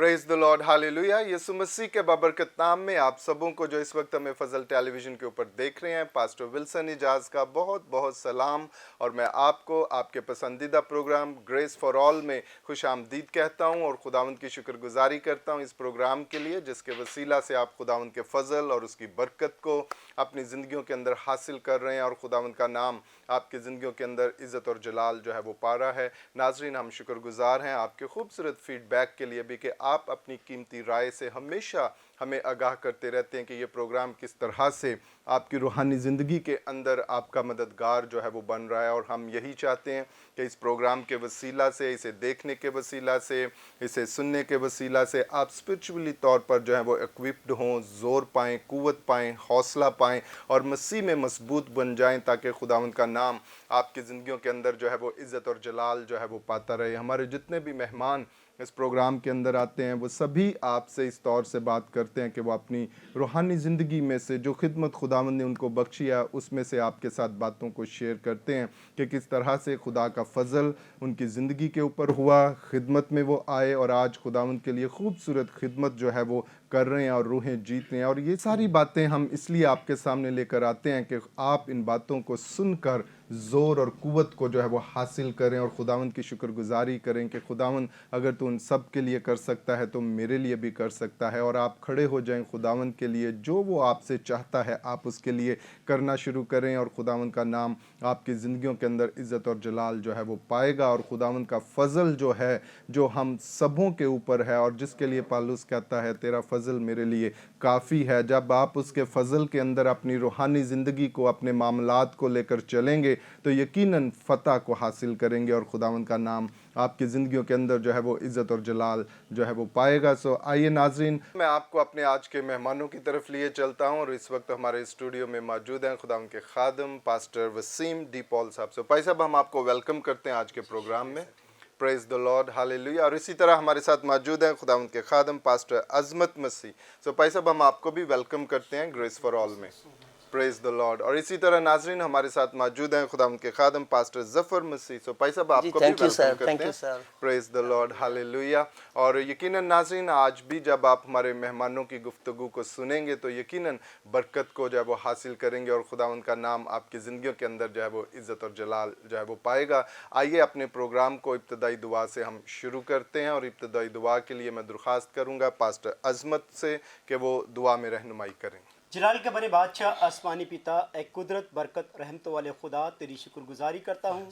Praise the lord, hallelujah. Yeshu Masih के बाबरकत नाम में आप सबों को जो इस वक्त हमें फजल टेलीविज़न के ऊपर देख रहे हैं, पास्टर विल्सन इजाज़ का बहुत बहुत सलाम। और मैं आपको आपके पसंदीदा प्रोग्राम ग्रेस फॉर ऑल में खुश आमदीद कहता हूं और खुदावंद की शुक्रगुजारी करता हूं इस प्रोग्राम के लिए, जिसके वसीला से आप खुदावंद के फजल और उसकी बरकत को अपनी ज़िंदगियों के अंदर हासिल कर रहे हैं और खुदावंद का नाम आपकी ज़िंदगियों के अंदर इज़्ज़त और जलाल जो है वो पा रहा है। नाज़रीन, हम शुक्रगुजार हैं आपके खूबसूरत फीडबैक के लिए भी कि आप अपनी कीमती राय से हमेशा हमें आगाह करते रहते हैं कि ये प्रोग्राम किस तरह से आपकी रूहानी ज़िंदगी के अंदर आपका मददगार जो है वो बन रहा है। और हम यही चाहते हैं कि इस प्रोग्राम के वसीला से, इसे देखने के वसीला से, इसे सुनने के वसीला से आप स्पिरिचुअली तौर पर जो है वो इक्विप्ड हों, ज़ोर पाएँ, क़ुव्वत पाएँ, हौसला पाएँ और मसीह में मजबूत बन जाएँ, ताकि खुदावंद का नाम आपकी ज़िंदगियों के अंदर जो है वो इज़्ज़त और जलाल जो है वो पाता रहे। हमारे जितने भी मेहमान इस प्रोग्राम के अंदर आते हैं वो सभी आपसे इस तौर से बात करते हैं कि वो अपनी रूहानी ज़िंदगी में से जो खिदमत खुदावंद ने उनको बख्शी है उसमें से आपके साथ बातों को शेयर करते हैं कि किस तरह से खुदा का फजल उनकी ज़िंदगी के ऊपर हुआ, खिदमत में वो आए और आज खुदावंद के लिए खूबसूरत खिदमत जो है वो कर रहे हैं और रूहें जीत रहे हैं। और ये सारी बातें हम इसलिए आपके सामने लेकर आते हैं कि आप इन बातों को सुनकर ज़ोर और क़ुव्वत को जो है वो हासिल करें और खुदावंद की शुक्रगुजारी करें कि खुदावंद अगर तू उन सब के लिए कर सकता है तो मेरे लिए भी कर सकता है। और आप खड़े हो जाएं खुदावंद के लिए, जो वो आपसे चाहता है आप उसके लिए करना शुरू करें और खुदावंद का नाम आपकी ज़िंदगियों के अंदर इज़्ज़त और जलाल जो है वो पाएगा। और खुदावंद का फ़ज़ल जो है, जो हम सबों के ऊपर है और जिसके लिए पालूस कहता है तेरा फ़ज़ल मेरे लिए काफ़ी है, जब आप उसके फ़ज़ल के अंदर अपनी रूहानी ज़िंदगी को, अपने मामलात को लेकर चलेंगे तो यकीनन फ़तह को हासिल करेंगे और खुदावंद का नाम आपकी ज़िंदगियों के अंदर जो है वो इज़्ज़त और जलाल जो है वो पाएगा। सो आइए नाज़रीन, मैं आपको अपने आज के मेहमानों की तरफ लिए चलता हूं और इस वक्त हमारे स्टूडियो में मौजूद हैं खुदावंद के खादम पास्टर वसीम डी पॉल साहब। सो भाई साहब, हम आपको वेलकम करते हैं आज के प्रोग्राम में। Praise the lord, hallelujah. और इसी तरह हमारे साथ मौजूद हैं खुदावंद के खादम पास्टर अजमत मसीह। सो भाई साहब, हम आपको भी वेलकम करते हैं ग्रेस फॉर ऑल में। Praise the Lord. और इसी तरह नाजरीन, हमारे साथ मौजूद हैं खुदावंद के खादम पास्टर जफर मसीह। सो भाई साहब, आपको भी वेलकम करते हैं। Praise the lord, hallelujah. और यकीनन नाजरीन, आज भी जब आप हमारे मेहमानों की गुफ्तगू को सुनेंगे तो यकीनन बरकत को जो है वो हासिल करेंगे और खुदावंद का नाम आपकी ज़िंदगियों के अंदर जो है वो इज़्ज़त और जलाल जो है वो पाएगा। आइए अपने प्रोग्राम को इब्तदाई दुआ से हम शुरू करते हैं और इब्तदाई दुआ के लिए मैं दरख्वास्त करूँगा पास्टर अजमत से कि वो दुआ में रहनुमाई करें। जलाल के बड़े बादशाह, आसमानी पिता, एक कुदरत, बरकत, रहमत वाले खुदा, तेरी शुक्रगुजारी करता हूँ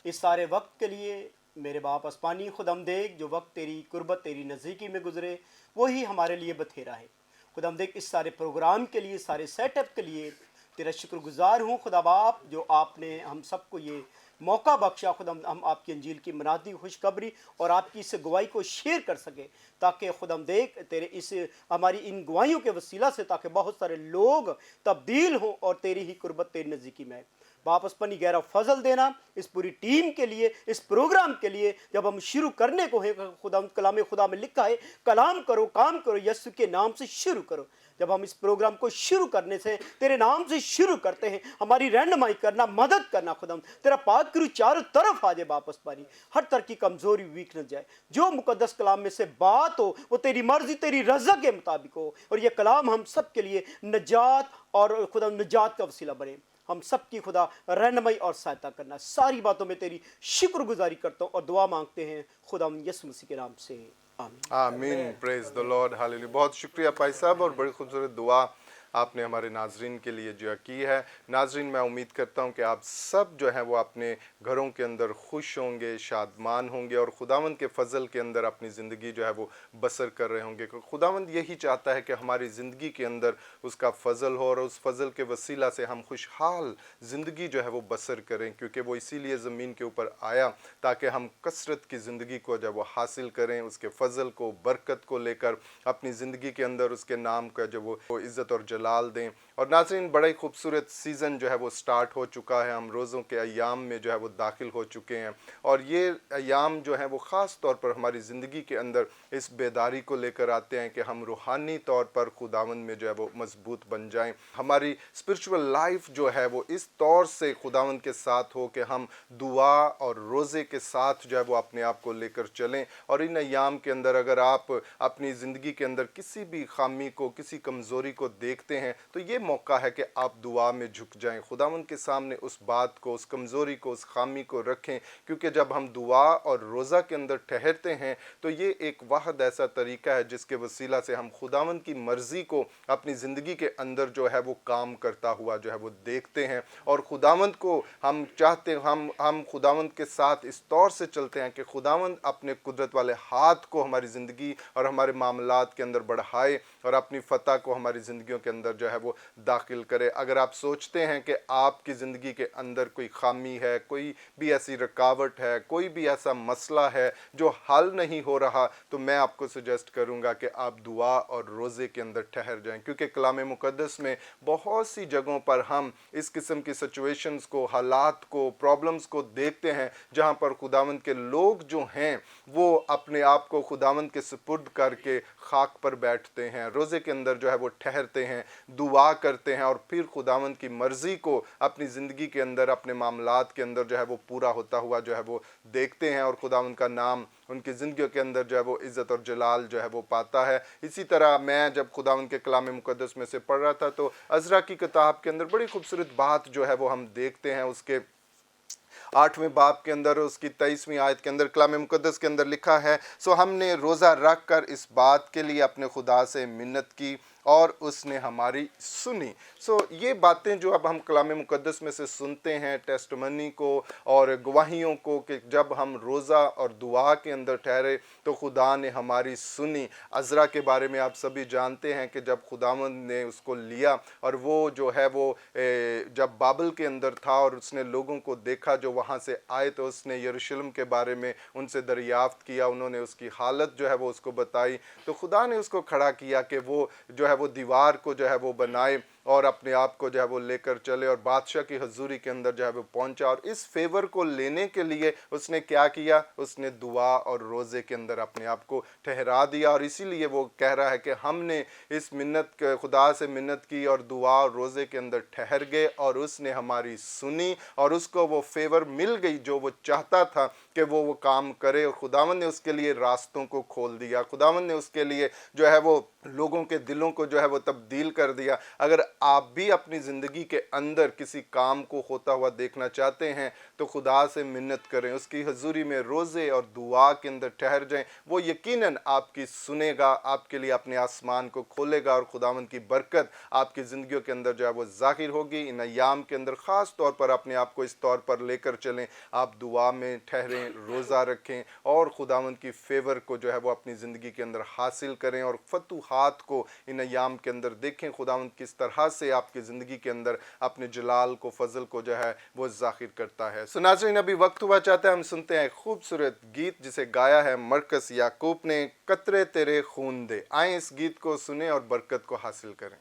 इस सारे वक्त के लिए। मेरे बाप आसमानी खुदामदेग, जो वक्त तेरी कुर्बत, तेरी नज़दीकी में गुजरे वही हमारे लिए बथेरा है। खुदामदेग, इस सारे प्रोग्राम के लिए, सारे सेटअप के लिए तेरा शुक्रगुजार हूँ खुदा बाप, जो आपने हम सबको ये मौका बख्शा। खुदा हम आपकी अंजील की मनादी खुशखबरी और आपकी इस गवाही को शेयर कर सके, ताकि खुदाम देख तेरे इस हमारी इन गवाहियों के वसीला से ताकि बहुत सारे लोग तब्दील हों और तेरी ही कुर्बत, तेरी नज़दीकी में वापस पनी गहरा फजल देना इस पूरी टीम के लिए, इस प्रोग्राम के लिए। जब हम शुरू करने को है, खुदा कलाम खुदा में लिखा है, कलाम करो, काम करो, यीशु के नाम से शुरू करो। जब हम इस प्रोग्राम को शुरू करने से तेरे नाम से शुरू करते हैं, हमारी रहनुमाई करना, मदद करना। खुदा तेरा पाक करू चारों तरफ आ जाए, वापस पानी हर तरह की कमजोरी वीकनेस जाए। जो मुकद्दस कलाम में से बात हो वो तेरी मर्जी, तेरी रज़ा के मुताबिक हो और ये कलाम हम सब के लिए नजात और खुदा नजात का वसीला बने। हम सब की खुदा रहनुमाई और सहायता करना। सारी बातों में तेरी शुक्रगुजारी करता हूँ और दुआ मांगते हैं खुदा यीशु मसीह के नाम से, आमीन। Praise the lord, hallelujah. बहुत शुक्रिया भाई साहब, और बड़ी खूबसूरत दुआ आपने हमारे नाजरीन के लिए जो की है। नाजरीन, मैं उम्मीद करता हूं कि आप सब जो है वो अपने घरों के अंदर खुश होंगे, शादमान होंगे और खुदावंद के फ़ज़ल के अंदर अपनी ज़िंदगी जो है वो बसर कर रहे होंगे। खुदावंद यही चाहता है कि हमारी ज़िंदगी के अंदर उसका फ़ज़ल हो और उस फ़ज़ल के वसीला से हम खुशहाल ज़िंदगी जो है वो बसर करें, क्योंकि वो इसीलिए ज़मीन के ऊपर आया ताकि हम कसरत की ज़िंदगी को जब वो हासिल करें, उसके फ़ज़ल को, बरकत को लेकर अपनी ज़िंदगी के अंदर उसके नाम का जो वो इज़्ज़त और जलाल दें। और नाज़रीन, बड़ा ही खूबसूरत सीज़न जो है वो स्टार्ट हो चुका है, हम रोज़ों के अय्याम में जो है वो दाखिल हो चुके हैं, और ये अय्याम जो है वो ख़ास तौर पर हमारी ज़िंदगी के अंदर इस बेदारी को लेकर आते हैं कि हम रूहानी तौर पर खुदावंद में जो है वो मजबूत बन जाएं। हमारी स्पिरिचुअल लाइफ जो है वो इस तौर से खुदावंद के साथ हो कि हम दुआ और रोज़े के साथ जो है वो अपने आप को लेकर चलें। और इन अय्याम के अंदर अगर आप अपनी ज़िंदगी के अंदर किसी भी खामी को, किसी कमज़ोरी को देखते हैं, तो ये मौका है कि आप दुआ में झुक जाएं, खुदावंद के सामने उस बात को, उस कमज़ोरी को, उस खामी को रखें। क्योंकि जब हम दुआ और रोज़ा के अंदर ठहरते हैं तो ये एक वाहद ऐसा तरीका है जिसके वसीला से हम खुदावंद की मर्ज़ी को अपनी ज़िंदगी के अंदर जो है वो काम करता हुआ जो है वो देखते हैं। और खुदावंद को हम चाहते, हम खुदावंद के साथ इस तौर से चलते हैं कि खुदावंद अपने कुदरत वाले हाथ को हमारी ज़िंदगी और हमारे मामलात के अंदर बढ़ाए और अपनी फ़तह को हमारी ज़िंदगियों के अंदर जो है वो दाखिल करे। अगर आप सोचते हैं कि आपकी ज़िंदगी के अंदर कोई खामी है, कोई भी ऐसी रुकावट है, कोई भी ऐसा मसला है जो हल नहीं हो रहा, तो मैं आपको सजेस्ट करूंगा कि आप दुआ और रोज़े के अंदर ठहर जाएं। क्योंकि कलाम मुक़द्दस में बहुत सी जगहों पर हम इस किस्म की सिचुएशंस को, हालात को, प्रॉब्लम्स को देखते हैं जहां पर खुदावंद के लोग जो हैं वो अपने आप को खुदावंद के सुपुर्द करके खाक पर बैठते हैं, रोज़े के अंदर जो है वो ठहरते हैं, दुआ करते हैं और फिर खुदावंद की मर्ज़ी को अपनी ज़िंदगी के अंदर, अपने मामलात के अंदर जो है वो पूरा होता हुआ जो है वो देखते हैं, और खुदावंद का नाम उनकी ज़िंदगियों के अंदर जो है वो इज़्ज़त और जलाल जो है वो पाता है। इसी तरह मैं जब खुदावंद के कलाम मुक़द्दस में से पढ़ रहा था तो अज़रा की किताब के अंदर बड़ी खूबसूरत बात जो है वो हम देखते हैं। उसके 8वें बाब के अंदर उसकी 23वीं आयत के अंदर कलाम मुक़द्दस के अंदर लिखा है, सो हमने रोज़ा रख कर इस बात के लिए अपने खुदा से मिन्नत की और उसने हमारी सुनी। सो ये बातें जो अब हम कलाम मुक़द्दस में से सुनते हैं, टेस्टमनी को और गवाहियों को, कि जब हम रोज़ा और दुआ के अंदर ठहरे तो खुदा ने हमारी सुनी। अज़रा के बारे में आप सभी जानते हैं कि जब खुदावंद ने उसको लिया और वो जो है वो जब बाबल के अंदर था और उसने लोगों को देखा जो वहाँ से आए, तो उसने यरूशलेम के बारे में उनसे दरियाफ्त किया, उन्होंने उसकी हालत जो है वो उसको बताई, तो खुदा ने उसको खड़ा किया कि वो जो है वो दीवार को जो है वो बनाए और अपने आप को जो है वो लेकर चले और बादशाह की हजूरी के अंदर जो है वो पहुंचा। और इस फेवर को लेने के लिए उसने क्या किया, उसने दुआ और रोज़े के अंदर अपने आप को ठहरा दिया। और इसीलिए वो कह रहा है कि हमने इस मिन्नत खुदा से मिन्नत की और दुआ और रोज़े के अंदर ठहर गए और उसने हमारी सुनी और उसको वो फेवर मिल गई जो वो चाहता था कि वो काम करे। और खुदावंद ने उसके लिए रास्तों को खोल दिया, खुदावंद ने उसके लिए जो है वो लोगों के दिलों को जो है वो तब्दील कर दिया। अगर आप भी अपनी ज़िंदगी के अंदर किसी काम को होता हुआ देखना चाहते हैं तो खुदा से मिन्नत करें, उसकी हजूरी में रोज़े और दुआ के अंदर ठहर जाएं, वो यकीनन आपकी सुनेगा, आपके लिए अपने आसमान को खोलेगा और खुदावंद की बरकत आपकी ज़िंदगियों के अंदर जो है वो ज़ाहिर होगी। इन अय्याम के अंदर ख़ास तौर पर अपने आप को इस तौर पर लेकर चलें, आप दुआ में ठहरें, रोज़ा रखें और खुदावंद की फेवर को जो है वो अपनी ज़िंदगी के अंदर हासिल करें और फतूहात को इन अय्याम के अंदर देखें, खुदावंद किस तरह से आपकी ज़िंदगी के अंदर अपने जलाल को, फजल को जो है वो ज़ाहिर करता है। सो नाज़रीन, अभी वक्त हुआ चाहता है हम सुनते हैं एक खूबसूरत गीत जिसे गाया है मरकस याकूब ने, कतरे तेरे खून दे। आए इस गीत को सुने और बरकत को हासिल करें।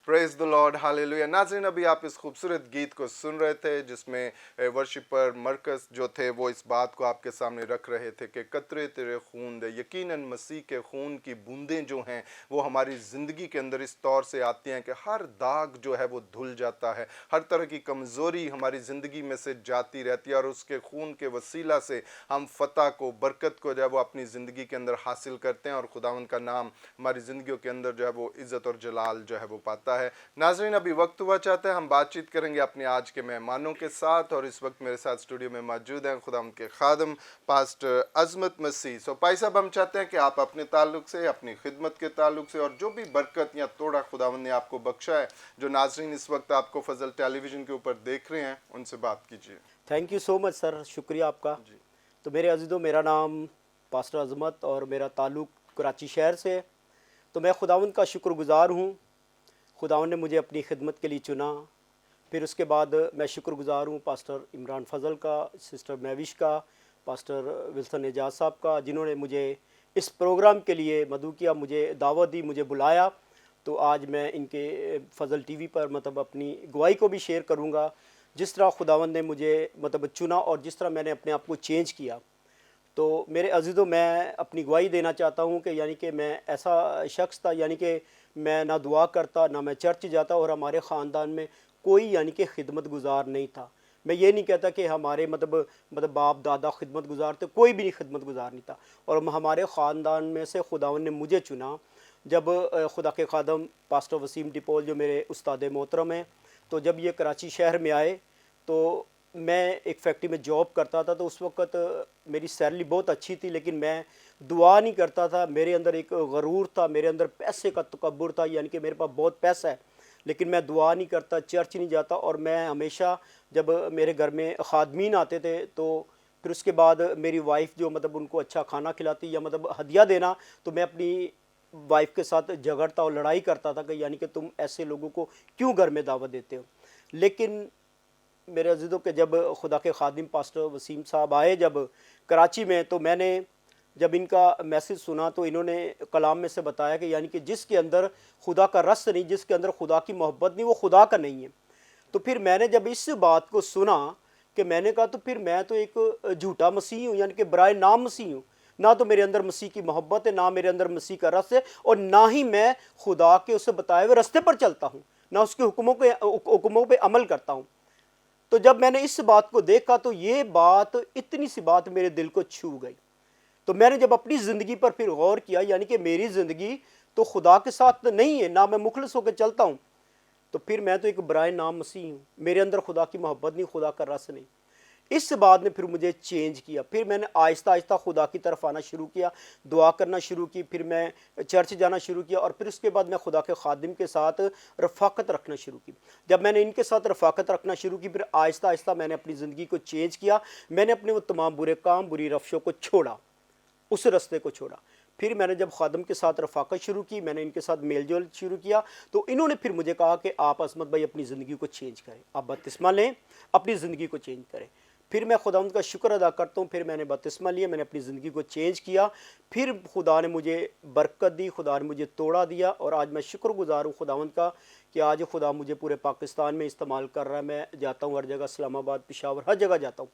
Praise the lord, hallelujah. नाज़रीन, अभी आप इस खूबसूरत गीत को सुन रहे थे जिसमें वर्शिपर मरकस जो थे वो इस बात को आपके सामने रख रहे थे कि कतरे तेरे खून दे। यकीनन मसीह के खून की बूंदें जो हैं वो हमारी ज़िंदगी के अंदर इस तौर से आती हैं कि हर दाग जो है वो धुल जाता है, हर तरह की कमज़ोरी हमारी ज़िंदगी में से जाती रहती है और उसके खून के वसीला से हम फ़तह को, बरकत को जो है वो अपनी ज़िंदगी के अंदर हासिल करते हैं और खुदावंद का नाम हमारी ज़िंदगियों के अंदर जो है वो इज़्ज़त और जलाल जो है वो पाता है। नाजरीन, अभी वक्त हुआ चाहता है हम बातचीत करेंगे अपने आज के मेहमानों के साथ और इस वक्त मेरे साथ स्टूडियो में मौजूद हैं खुदावंद के खादम पास्टर अजमत मसीह। सो भाई साहब, हम चाहते हैं कि आप अपने ताल्लुक से, अपनी खिदमत के ताल्लुक से और जो भी बरकत या तोड़ा खुदावंद ने आपको बख्शा है, जो नाजरीन इस वक्त आपको फजल टेलीविजन के ऊपर देख रहे हैं, उनसे बात कीजिए। Thank you so much sir, शुक्रिया आपका। तो मेरे अजीज़ों, मेरा नाम पास्टर अजमत और मेरा ताल्लुक़ कराची शहर से है। तो मैं खुदावंद का शुक्रगुज़ार हूँ। खुदावंद ने मुझे अपनी खिदमत के लिए चुना। फिर उसके बाद मैं शुक्रगुज़ार हूँ पास्टर इमरान फजल का, सिस्टर महविश का, पास्टर विल्सन एजाज साहब का, जिन्होंने मुझे इस प्रोग्राम के लिए मदऊ किया, मुझे दावत दी, मुझे बुलाया। तो आज मैं इनके फजल टीवी पर मतलब अपनी गवाही को भी शेयर करूँगा, जिस तरह खुदावंद ने मुझे मतलब चुना और जिस तरह मैंने अपने आप को चेंज किया। तो मेरे अजीज़ों, मैं अपनी गवाही देना चाहता हूँ कि यानी कि मैं ऐसा शख्स था, यानी कि मैं ना दुआ करता, ना मैं चर्च जाता और हमारे ख़ानदान में कोई यानी कि खिदमत गुज़ार नहीं था। मैं ये नहीं कहता कि हमारे मतलब बाप दादा खिदमत गुज़ार थे, कोई भी नहीं खिदमत गुज़ार नहीं था। और हमारे ख़ानदान में से खुदावन ने मुझे चुना। जब खुदा के खादम पास्टर वसीम डिपोल जो मेरे उस्ताद मोहतरम हैं, तो जब ये कराची शहर में आए तो मैं एक फैक्ट्री में जॉब करता था। तो उस वक़्त मेरी सैलरी बहुत अच्छी थी, लेकिन मैं दुआ नहीं करता था। मेरे अंदर एक गरूर था, मेरे अंदर पैसे का तकब्बुर था, यानी कि मेरे पास बहुत पैसा है लेकिन मैं दुआ नहीं करता, चर्च नहीं जाता। और मैं हमेशा जब मेरे घर में खादमीन आते थे तो फिर उसके बाद मेरी वाइफ जो मतलब उनको अच्छा खाना खिलाती या मतलब हदिया देना, तो मैं अपनी वाइफ के साथ झगड़ता और लड़ाई करता था कि यानी कि तुम ऐसे लोगों को क्यों घर में दावत देते हो। लेकिन मेरे अजीज़ों के जब खुदा के खादिम पास्टर वसीम साहब आए जब कराची में, तो मैंने जब इनका मैसेज सुना तो इन्होंने कलाम में से बताया कि यानी कि जिसके अंदर खुदा का रस नहीं, जिसके अंदर खुदा की मोहब्बत नहीं, वो खुदा का नहीं है। तो फिर मैंने जब इस बात को सुना कि मैंने कहा तो फिर मैं तो एक झूठा मसीह हूँ, यानी कि बराए नाम मसीह हूँ। ना तो मेरे अंदर मसीह की मोहब्बत है, ना मेरे अंदर मसीह का रस है, और ना ही मैं खुदा के उसे बताए हुए रास्ते पर चलता हूँ, ना उसके हुक्मों पे अमल करता हूँ। तो जब मैंने इस बात को देखा तो ये बात, इतनी सी बात मेरे दिल को छू गई। तो मैंने जब अपनी ज़िंदगी पर फिर गौर किया, यानी कि मेरी ज़िंदगी तो खुदा के साथ नहीं है, ना मैं मुखलिस होकर चलता हूँ, तो फिर मैं तो एक बराए नाम मसीह हूँ। मेरे अंदर खुदा की मोहब्बत नहीं, खुदा का रस नहीं। इस बात ने फिर मुझे चेंज किया। फिर मैंने आहिस्ता आहिस्ता खुदा की तरफ आना शुरू किया, दुआ करना शुरू की, फिर मैं चर्च जाना शुरू किया और फिर उसके बाद मैं खुदा के खादिम के साथ रफ़ाकत रखना शुरू की। जब मैंने इनके साथ रफ़ाकत रखना शुरू की, फिर आहिस्ता आहिस्ता मैंने अपनी ज़िंदगी को चेंज किया। मैंने अपने वो तमाम बुरे काम, बुरी रफ्शों को छोड़ा, उस रास्ते को छोड़ा। फिर मैंने जब खादम के साथ रफ़ाकत शुरू की, मैंने इनके साथ मेल जोल शुरू किया, तो इन्होंने फिर मुझे कहा कि आप असमत भाई अपनी ज़िंदगी को चेंज करें, आप बपतिस्मा लें, अपनी ज़िंदगी को चेंज करें। फिर मैं खुदावंद का शुक्र अदा करता हूँ, फिर मैंने बपतिस्मा लिया, मैंने अपनी ज़िंदगी को चेंज किया। फिर खुदा ने मुझे बरकत दी, खुदा ने मुझे तोड़ा दिया, और आज मैं शुक्रगुज़ार हूँ खुदावंद का कि आज खुदा मुझे पूरे पाकिस्तान में इस्तेमाल कर रहा है। मैं जाता हूँ हर जगह, इस्लामाबाद, पेशावर, हर जगह जाता हूँ,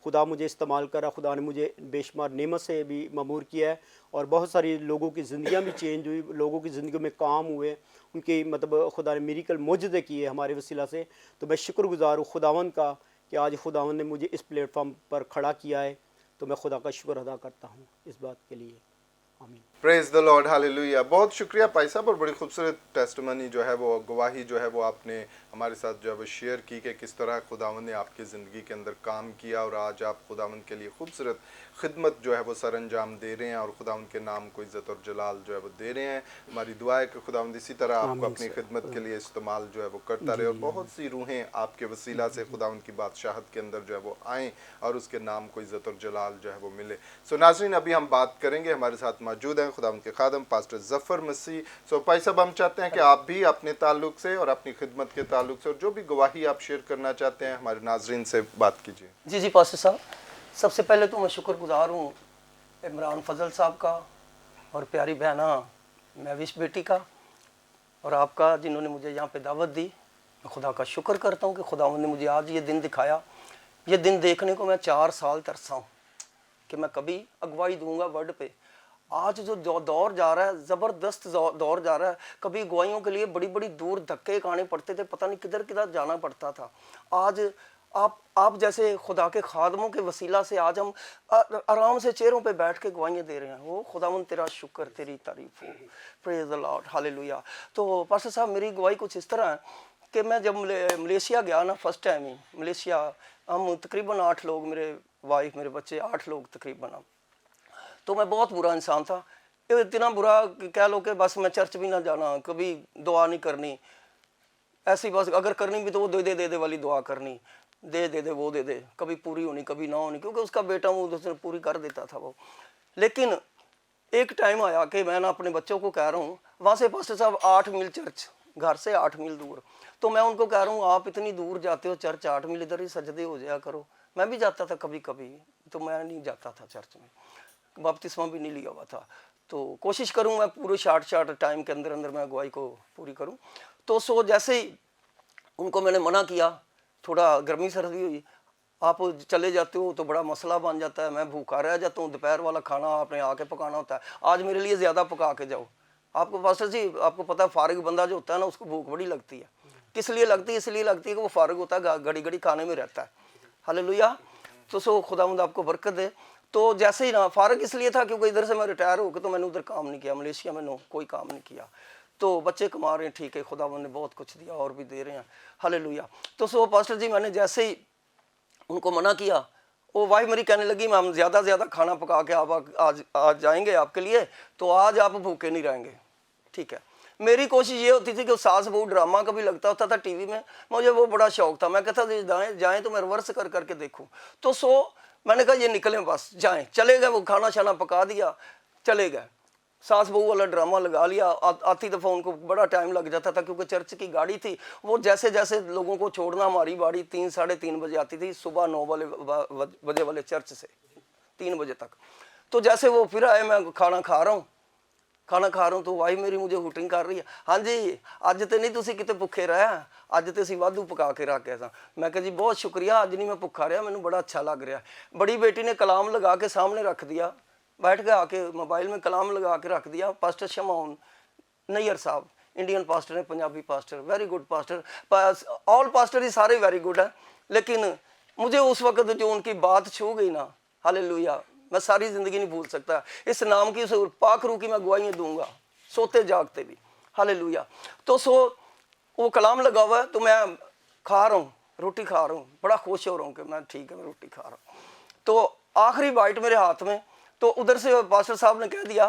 खुदा मुझे इस्तेमाल कर रहा। खुदा ने मुझे बेशुमार नेमत से भी ममूर किया है और बहुत सारी लोगों की ज़िंदगियाँ भी चेंज हुई, लोगों की ज़िंदगी में काम हुए, उनकी मतलब खुदा ने मिरेकल मोजज़े किए हमारे वसीला से। तो मैं शुक्रगुज़ार हूँ खुदावंद का कि आज खुदावंद ने मुझे इस प्लेटफॉर्म पर खड़ा किया है। तो मैं खुदा का शुक्र अदा करता हूँ इस बात के लिए। आमीन। Praise the lord, hallelujah. बहुत शुक्रिया भाई साहब, और बड़ी खूबसूरत टेस्टमनी जो है वो, गवाही जो है वो आपने हमारे साथ जो है वो शेयर की कि किस तरह खुदावंद ने आपकी ज़िंदगी के अंदर काम किया और आज आप खुदावंद के लिए खूबसूरत खिदमत जो है वो सर अंजाम दे रहे हैं और खुदावंद के नाम को इज़्ज़त और जलाल जो है वो दे रहे हैं। हमारी दुआ है कि खुदावंद इसी तरह आपको अपनी खिदमत के लिए इस्तेमाल जो है वो करता रहे और बहुत सी रूहें आपके वसीला से खुदावंद की बादशाहत के अंदर जो है वो आएँ और उसके नाम को इज़्ज़त और जलाल जो है वो मिले। सो नाज़रीन, अभी हम बात करेंगे, हमारे साथ मौजूद हैं खुदावंद के खादम पास्टर जफ़र मसीह। सो भाई साहब, हम चाहते हैं कि आप भी अपने ताल्लुक से और अपनी खिदमत के ताल्लुक से और जो भी गवाही आप शेयर करना चाहते हैं हमारे नाज़रीन से बात कीजिए। जी पास्टर साहब, सबसे पहले तो मैं शुक्रगुज़ार हूँ इमरान फजल साहब का और प्यारी बहना महविश बेटी का, और आपका जिन्होंने मुझे यहाँ पे दावत दी, मैं खुदा का शुक्र करता हूँ कि खुदावंद ने मुझे आज ये दिन दिखाया। ये दिन देखने को मैं 4 साल तरसा हूँ कि मैं कभी अगुवाई दूंगा वर्ड पे। आज जो दौर जा रहा है, ज़बरदस्त दौर जा रहा है। कभी अगुवाइयों के लिए बड़ी बड़ी दूर धक्के खाने पड़ते थे, पता नहीं किधर किधर जाना पड़ता था। आज आप जैसे खुदा के खादमों के वसीला से आज हम आराम से चेहरों पे बैठ के गवाहियाँ दे रहे हैं। वो खुदावंद तेरा शुक्र, तेरी तारीफ हो, प्रेज द लॉर्ड, हालेलुया। तो पास्टर साहब, मेरी गवाही कुछ इस तरह है कि मैं जब मलेशिया गया ना, फर्स्ट टाइम ही मलेशिया, हम तकरीबन 8 लोग, मेरे वाइफ मेरे बच्चे 8 लोग तकरीबन। तो मैं बहुत बुरा इंसान था, इतना बुरा कह लो कि बस मैं चर्च भी ना जाना, कभी दुआ नहीं करनी, ऐसी बस अगर करनी भी तो वो दे दे वाली दुआ करनी, दे दे वो दे दे, कभी पूरी होनी कभी ना होनी, क्योंकि उसका बेटा वो उसने पूरी कर देता था वो। लेकिन एक टाइम आया कि मैं ना अपने बच्चों को कह रहा हूँ, वहाँ से पास्टर साहब 8 मील चर्च, घर से 8 मील दूर, तो मैं उनको कह रहा हूँ आप इतनी दूर जाते हो चर्च, 8 मील इधर ही सजदे हो जाया करो। मैं भी जाता था कभी कभी, तो मैं नहीं जाता था चर्च में, बपतिस्मा भी नहीं लिया हुआ था। तो कोशिश करूँ मैं पूरे शार्ट टाइम के अंदर मैं अगुवाई को पूरी करूँ। तो जैसे ही उनको मैंने मना किया, थोड़ा गर्मी सर्दी हुई, आप चले जाते हो तो बड़ा मसला बन जाता है, मैं भूखा रह जाता हूँ, दोपहर वाला खाना आपने आके पकाना होता है, आज मेरे लिए ज़्यादा पका के जाओ। आपको पास्टर जी, आपको पता है फारिग बंदा जो होता है ना, उसको भूख बड़ी लगती है। किस लिए लगती है? इसलिए लगती है कि वो फारिग होता है, घड़ी घड़ी खाने में रहता है। हालेलुया। तो खुदावंद आपको बरकत दे। तो जैसे ही ना फारिग इसलिए था क्योंकि इधर से मैं रिटायर हो गया, तो मैंने उधर काम नहीं किया, मलेशिया में कोई काम नहीं किया। तो बच्चे कमा रहे हैं, ठीक है, खुदावंद ने बहुत कुछ दिया और भी दे रहे हैं, हालेलुया। तो पास्टर जी, मैंने जैसे ही उनको मना किया, वो वाइफ मेरी कहने लगी हम ज़्यादा से ज़्यादा खाना पका के आप आज जाएंगे आपके लिए, तो आज आप भूखे नहीं रहेंगे, ठीक है। मेरी कोशिश ये होती थी कि सास बहू ड्रामा कभी लगता होता था टीवी में, मुझे वो बड़ा शौक था, मैं कहता जाएँ तो मैं रिवर्स करके देखूँ। तो मैंने कहा ये निकलें, बस जाएँ, चले गए। वो खाना शाना पका दिया, चले गए। सास बहू वाला ड्रामा लगा लिया। आती दफ़ा उनको बड़ा टाइम लग जाता था क्योंकि चर्च की गाड़ी थी, वो जैसे जैसे लोगों को छोड़ना, हमारी गाड़ी 3 साढ़े 3 बजे आती थी, सुबह 9 बजे वाले चर्च से 3 बजे तक। तो जैसे वो फिर आए, मैं खाना खा रहा हूँ तो वाइफ मेरी मुझे हुटिंग कर रही है, हाँ जी अज तो नहीं तुसी किते भुखे रहा, अज तो असीं वाधू पका के रख गए सा। मैं कहा जी बहुत शुक्रिया, अज नहीं मैं भुखा रहा, मैनू बड़ा अच्छा लग रहा। बड़ी बेटी ने कलाम लगा के सामने रख दिया, बैठ के आके मोबाइल में कलाम लगा के रख दिया। पास्टर शमौन नैयर साहब, इंडियन पास्टर है, Punjabi pastor, very good pastor, all pastor ही सारे वेरी गुड है। लेकिन मुझे उस वक्त जो उनकी बात छू गई ना, हालेलुया, मैं सारी ज़िंदगी नहीं भूल सकता। इस नाम की, उस पाक रूह की मैं गवाहियाँ दूंगा, सोते जागते भी, हालेलुया। तो वो कलाम लगा हुआ है, तो मैं खा रहा हूँ, रोटी खा रहा हूँ, बड़ा खुश हो रहा हूँ कि मैं ठीक है, मैं रोटी खा रहा हूँ। तो आखिरी बाइट मेरे हाथ में, तो उधर से पास्टर साहब ने कह दिया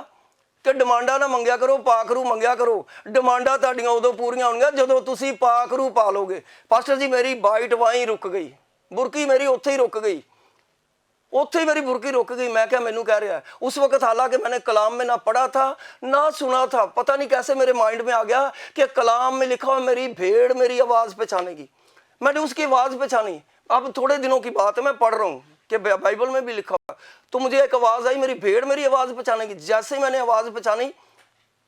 कि डिमांडा ना मंगया करो, पाकरू मंगया करो। डिमांडा ताड़ियां उदों पूरियां होणगियां जदों तुसीं पाकरू पा लोगे। पास्टर जी मेरी बाइट वहीं रुक गई, बुरकी मेरी उत्थे ही रुक गई, उत्थे ही मेरी बुरकी रुक गई। मैं क्या मैनू कह रहा है उस वक्त, हालांकि मैंने कलाम में ना पढ़ा था ना सुना था, पता नहीं कैसे मेरे माइंड में आ गया कि कलाम में लिखा हुआ मेरी भेड़ मेरी आवाज़ पहचानेगी। मैंने उसकी आवाज़ पहचानी। अब थोड़े दिनों की बात है, मैं पढ़ रहा हूँ कि बाइबल में भी लिखा हुआ, तो मुझे एक आवाज़ आई, मेरी भेड़ मेरी आवाज़ पहचानेगी। जैसे ही मैंने आवाज़ पहचानी,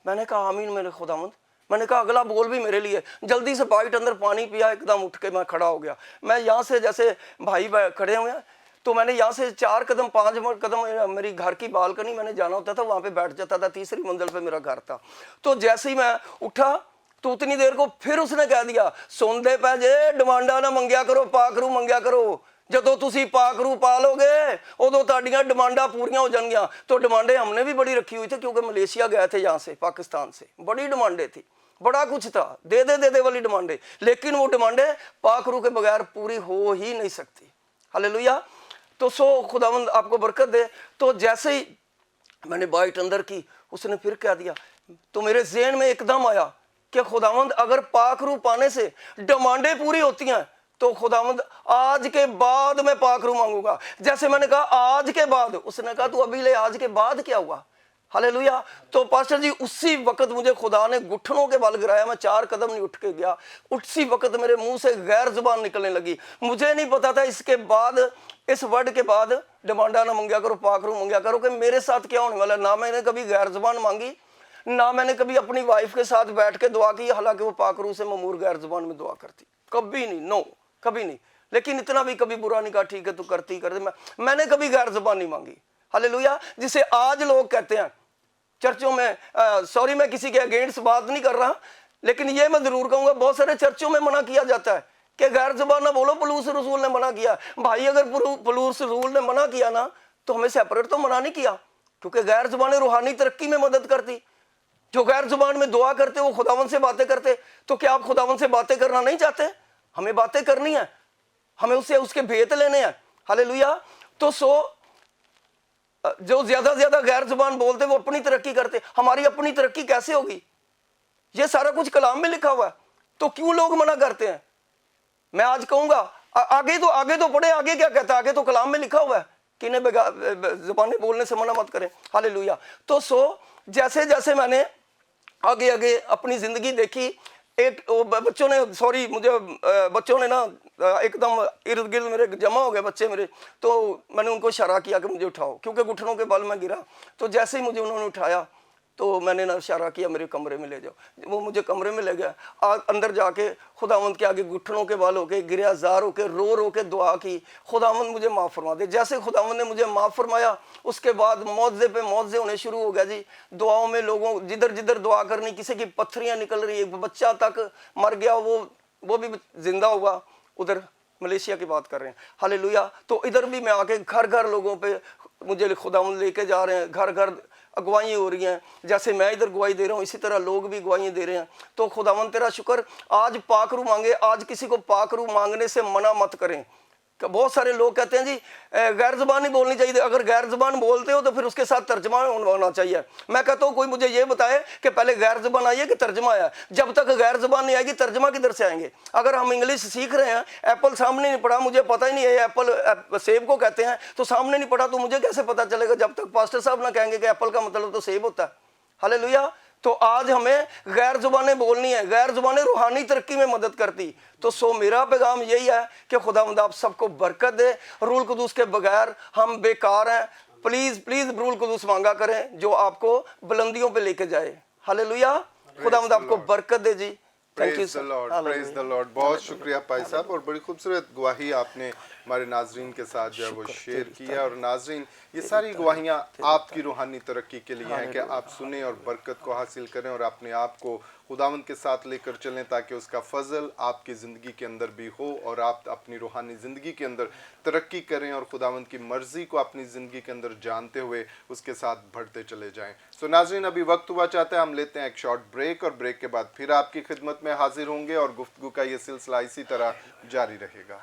मैंने कहा आमीन मेरे खुदावंद। मैंने कहा अगला बोल भी मेरे लिए। जल्दी से बाइट अंदर पानी पिया, एकदम उठ के मैं खड़ा हो गया। मैं यहाँ से, जैसे भाई खड़े हुए हैं, तो मैंने यहाँ से 4 कदम 5 कदम मेरी घर की बालकनी, मैंने जाना होता था, वहाँ पे बैठ जाता था, 3री मंजिल पे मेरा घर था। तो जैसे ही मैं उठा तो उतनी देर को फिर उसने कह दिया, सुनते पै जे, डिमांडा ना मंगया करो, पाकरू मंगया करो। जदों तुसी पाकरू पा लोगे उदों तुहाडीआं डिमांडा पूरियां हो जाएंगियां। तो डिमांडे हमने भी बड़ी रखी हुई थी क्योंकि मलेशिया गए थे, यहाँ से पाकिस्तान से, बड़ी डिमांडे थी, बड़ा कुछ था, दे दे वाली डिमांडे। लेकिन वो डिमांडे पाकरू के बगैर पूरी हो ही नहीं सकती। हालेलुया। तो खुदावंद आपको बरकत दे। तो जैसे ही मैंने बाइट अंदर की, उसने फिर कह दिया, तो मेरे ज़हन में एकदम आया कि खुदावंद अगर पाकरू पाने से डिमांडें पूरी होती हैं तो खुदावंद आज के बाद मैं पाकरू मांगूंगा। जैसे मैंने कहा आज के बाद, उसने कहा तू अभी ले, आज के बाद क्या हुआ? हालेलुया। तो पास्टर जी उसी वक्त मुझे खुदा ने घुटनों के बल गिराया, मैं 4 कदम नहीं उठ के गया, उसी वक्त मेरे मुंह से गैर जुबान निकलने लगी। मुझे नहीं पता था इसके बाद, इस वर्ड के बाद, डिमांडा ना मंगया करो पाकरू मंगया करो, कि मेरे साथ क्या होने वाला। ना मैंने कभी गैर जुबान मांगी, ना मैंने कभी अपनी वाइफ के साथ बैठ के दुआ की, हालांकि वो पाक रूह से ममूर गैर जुबान में दुआ करती, कभी नहीं, नो, कभी नहीं। लेकिन इतना भी कभी बुरा नहीं कहा, ठीक है तू करती कर दे, मैंने कभी गैर जुबान नहीं मांगी। हालेलुया। जिसे आज लोग कहते हैं चर्चों में, सॉरी मैं किसी के अगेंस्ट बात नहीं कर रहा, लेकिन ये मैं जरूर कहूंगा, बहुत सारे चर्चों में मना किया जाता है कि गैर जुबान ना बोलो, पलूस रसूल ने मना किया। भाई अगर पलूस रसूल ने मना किया ना, तो हमें सेपरेट तो मना नहीं किया, क्योंकि गैर जुबान रूहानी तरक्की में मदद करती। जो गैर जुबान में दुआ करते वो खुदावन से बातें करते। तो क्या आप खुदावन से बातें करना नहीं चाहते? हमें बातें करनी है, हमें उससे उसके भेद लेने हैं। हालेलुया। तो जो ज्यादा से ज्यादा गैर जुबान बोलते वो अपनी तरक्की करते। हमारी अपनी तरक्की कैसे होगी? ये सारा कुछ कलाम में लिखा हुआ है, तो क्यों लोग मना करते हैं? मैं आज कहूंगा आगे तो पढ़े, आगे क्या कहता है? आगे तो कलाम में लिखा हुआ है कि इन्हें जुबानें बोलने से मना मत करें। हालेलुया। तो जैसे जैसे मैंने आगे आगे अपनी जिंदगी देखी, एक बच्चों ने, सॉरी मुझे बच्चों ने ना एकदम इर्द गिर्द मेरे जमा हो गए बच्चे मेरे, तो मैंने उनको इशारा किया कि मुझे उठाओ, क्योंकि घुटनों के बल में गिरा। तो जैसे ही मुझे उन्होंने उठाया तो मैंने ना इशारा किया मेरे कमरे में ले जाओ। वो मुझे कमरे में ले गया। अंदर जाके खुदावंद के आगे घुटनों के बल होके गिरा, जार होके रो के दुआ की, खुदावंद मुझे माफ़ फरमा दे। जैसे खुदावंद ने मुझे माफ़ फरमाया, उसके बाद मौजे पे मौजे होने शुरू हो गया जी। दुआओं में लोगों जिधर जिधर दुआ करनी, किसी की पत्थरियाँ निकल रही, एक बच्चा तक मर गया, वो भी जिंदा हुआ। उधर मलेशिया की बात कर रहे हैं। हालेलुया। तो इधर भी मैं आके घर घर लोगों पे मुझे खुदावंद लेके जा रहे हैं, घर घर अगुवाई हो रही हैं। जैसे मैं इधर गवाही दे रहा हूँ, इसी तरह लोग भी गवाही दे रहे हैं। तो खुदावंद तेरा शुक्र। आज पाकरू मांगे, आज किसी को पाकरू मांगने से मना मत करें। बहुत सारे लोग कहते हैं जी गैर जुबान नहीं बोलनी चाहिए। अगर गैर जुबान बोलते हो तो फिर उसके साथ तर्जमा होना चाहिए। मैं कहता हूँ कोई मुझे ये बताए कि पहले गैर जुबान आई है कि तर्जमा आया। जब तक गैर जुबान नहीं आएगी, तर्जमा किधर से आएंगे? अगर हम इंग्लिश सीख रहे हैं, एप्पल सामने नहीं पढ़ा, मुझे पता ही नहीं है एप्पल सेब को कहते हैं, तो सामने नहीं पढ़ा तो मुझे कैसे पता चलेगा? जब तक पास्टर साहब ना कहेंगे कि एप्पल का मतलब तो सेब होता है। हालेलुया। तो आज हमें गैर जुबानें बोलनी है। गैर जुबानें रूहानी तरक्की में मदद करती। तो मेरा पैगाम यही है कि खुदावंद आप सबको बरकत दे। रूल कुदूस के बगैर हम बेकार हैं। प्लीज प्लीज रूल कुदूस मांगा करें जो आपको बुलंदियों पे लेके जाए। हालेलुया। खुदावंद आपको बरकत दे जी। Thank you praise the lord, praise the lord. बहुत शुक्रिया भाई साहब, और बड़ी खूबसूरत गवाही आपने हमारे नाजरीन के साथ जो है वो शेयर किया। और नाजरीन, ये सारी गवाहियाँ आपकी रूहानी तरक्की के लिए हैं कि आप सुने और बरकत को हासिल करें और अपने आप को खुदावंद के साथ लेकर चलें, ताकि उसका फजल आपकी ज़िंदगी के अंदर भी हो और आप अपनी रूहानी ज़िंदगी के अंदर तरक्की करें और खुदावंद की मर्ज़ी को अपनी ज़िंदगी के अंदर जानते हुए उसके साथ बढ़ते चले जाएं। सो नाज़रीन, अभी वक्त हुआ चाहता है हम लेते हैं एक शॉर्ट ब्रेक, और ब्रेक के बाद फिर आपकी खिदमत में हाजिर होंगे और गुफ्तगू का ये सिलसिला इसी तरह जारी रहेगा।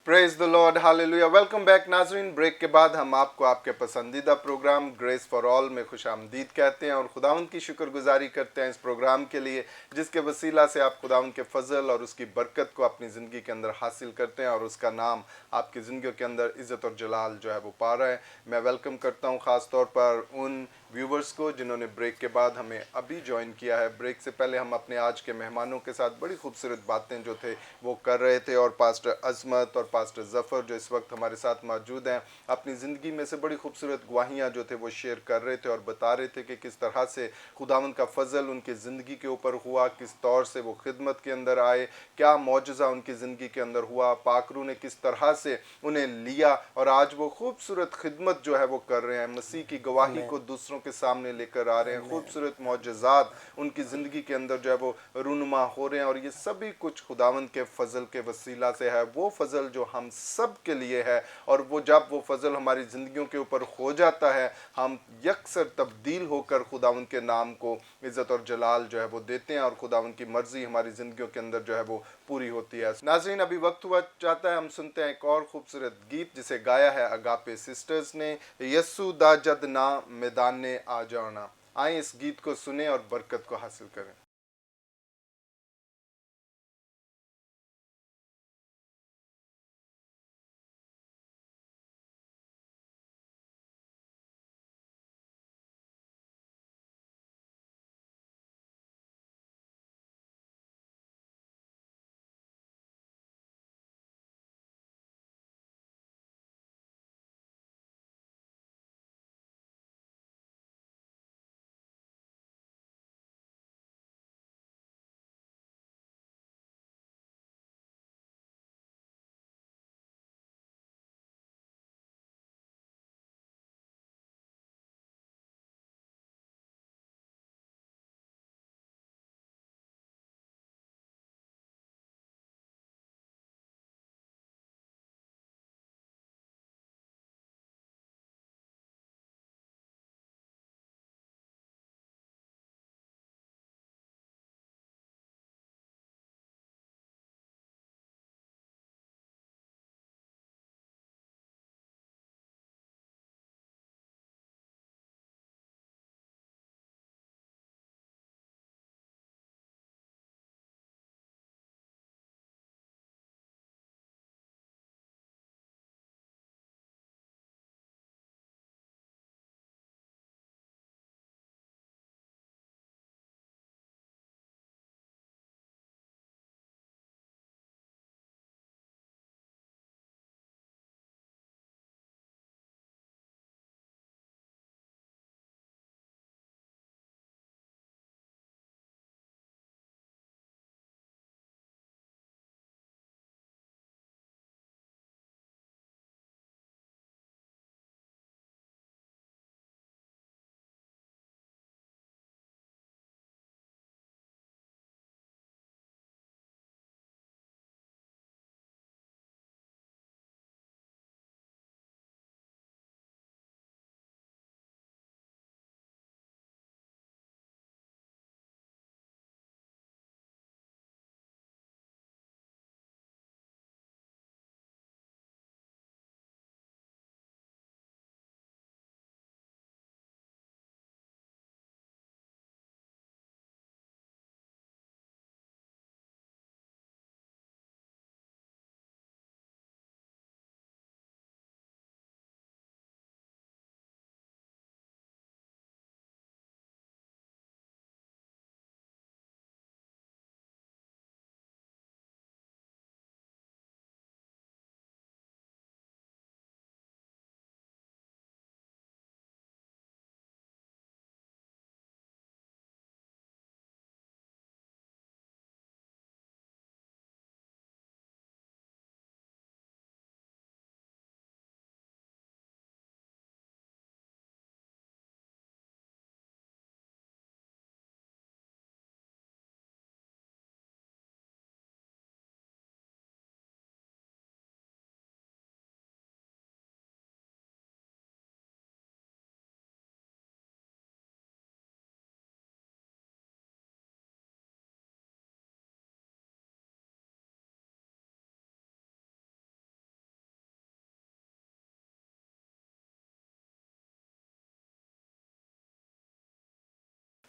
Praise the lord, hallelujah. Welcome back नाजरीन। ब्रेक के बाद हम आपको आपके पसंदीदा प्रोग्राम ग्रेस फॉर ऑल में खुश आमदीद कहते हैं और खुदावंद की शुक्रगुजारी करते हैं इस प्रोग्राम के लिए, जिसके वसीला से आप खुदावंद के फजल और उसकी बरकत को अपनी ज़िंदगी के अंदर हासिल करते हैं और उसका नाम आपकी ज़िंदगी के अंदर इज़्ज़त और जलाल जो है वो पा रहा है। मैं वेलकम करता हूँ ख़ास तौर पर उन व्यूवर्स को जिन्होंने ब्रेक के बाद हमें अभी ज्वाइन किया है। ब्रेक से पहले हम अपने आज के मेहमानों के साथ बड़ी खूबसूरत बातें जो थे वो कर रहे थे, और पास्टर अजमत और पास्टर ज़फ़र जो इस वक्त हमारे साथ मौजूद हैं, अपनी ज़िंदगी में से बड़ी खूबसूरत गवाहियाँ जो थे वो शेयर कर रहे थे और बता रहे थे कि किस तरह से खुदावंद का फजल उनकी ज़िंदगी के ऊपर हुआ, किस तौर से वो खिदमत के अंदर आए, क्या मौजज़ा उनकी ज़िंदगी के अंदर हुआ, पाकरू ने किस तरह से उन्हें लिया और आज वो खूबसूरत खिदमत जो है वो कर रहे हैं, मसीह की गवाही को दूसरों के सामने लेकर आ रहे हैं। खूबसूरत मौजज़ात उनकी ज़िंदगी के अंदर जो है वो रूनुमा हो रहे हैं, और ये सभी कुछ खुदावंद के फजल के वसीला से है। वो फजल जो हम सब के लिए है, और वो जब वो फजल हमारी ज़िंदगियों के ऊपर हो जाता है, हम यकसर तब्दील होकर खुदावंद के नाम को इज़्ज़त और जलाल जो है वो देते हैं और खुदावंद की मर्ज़ी हमारी ज़िंदगियों के अंदर जो है वो पूरी होती है। नाज़रीन, अभी वक्त हुआ चाहता है हम सुनते हैं एक और खूबसूरत गीत जिसे गाया है अगापे सिस्टर्स ने, यस्सु दा जद ना मैदान आ जाना। आए इस गीत को सुने और बरकत को हासिल करें।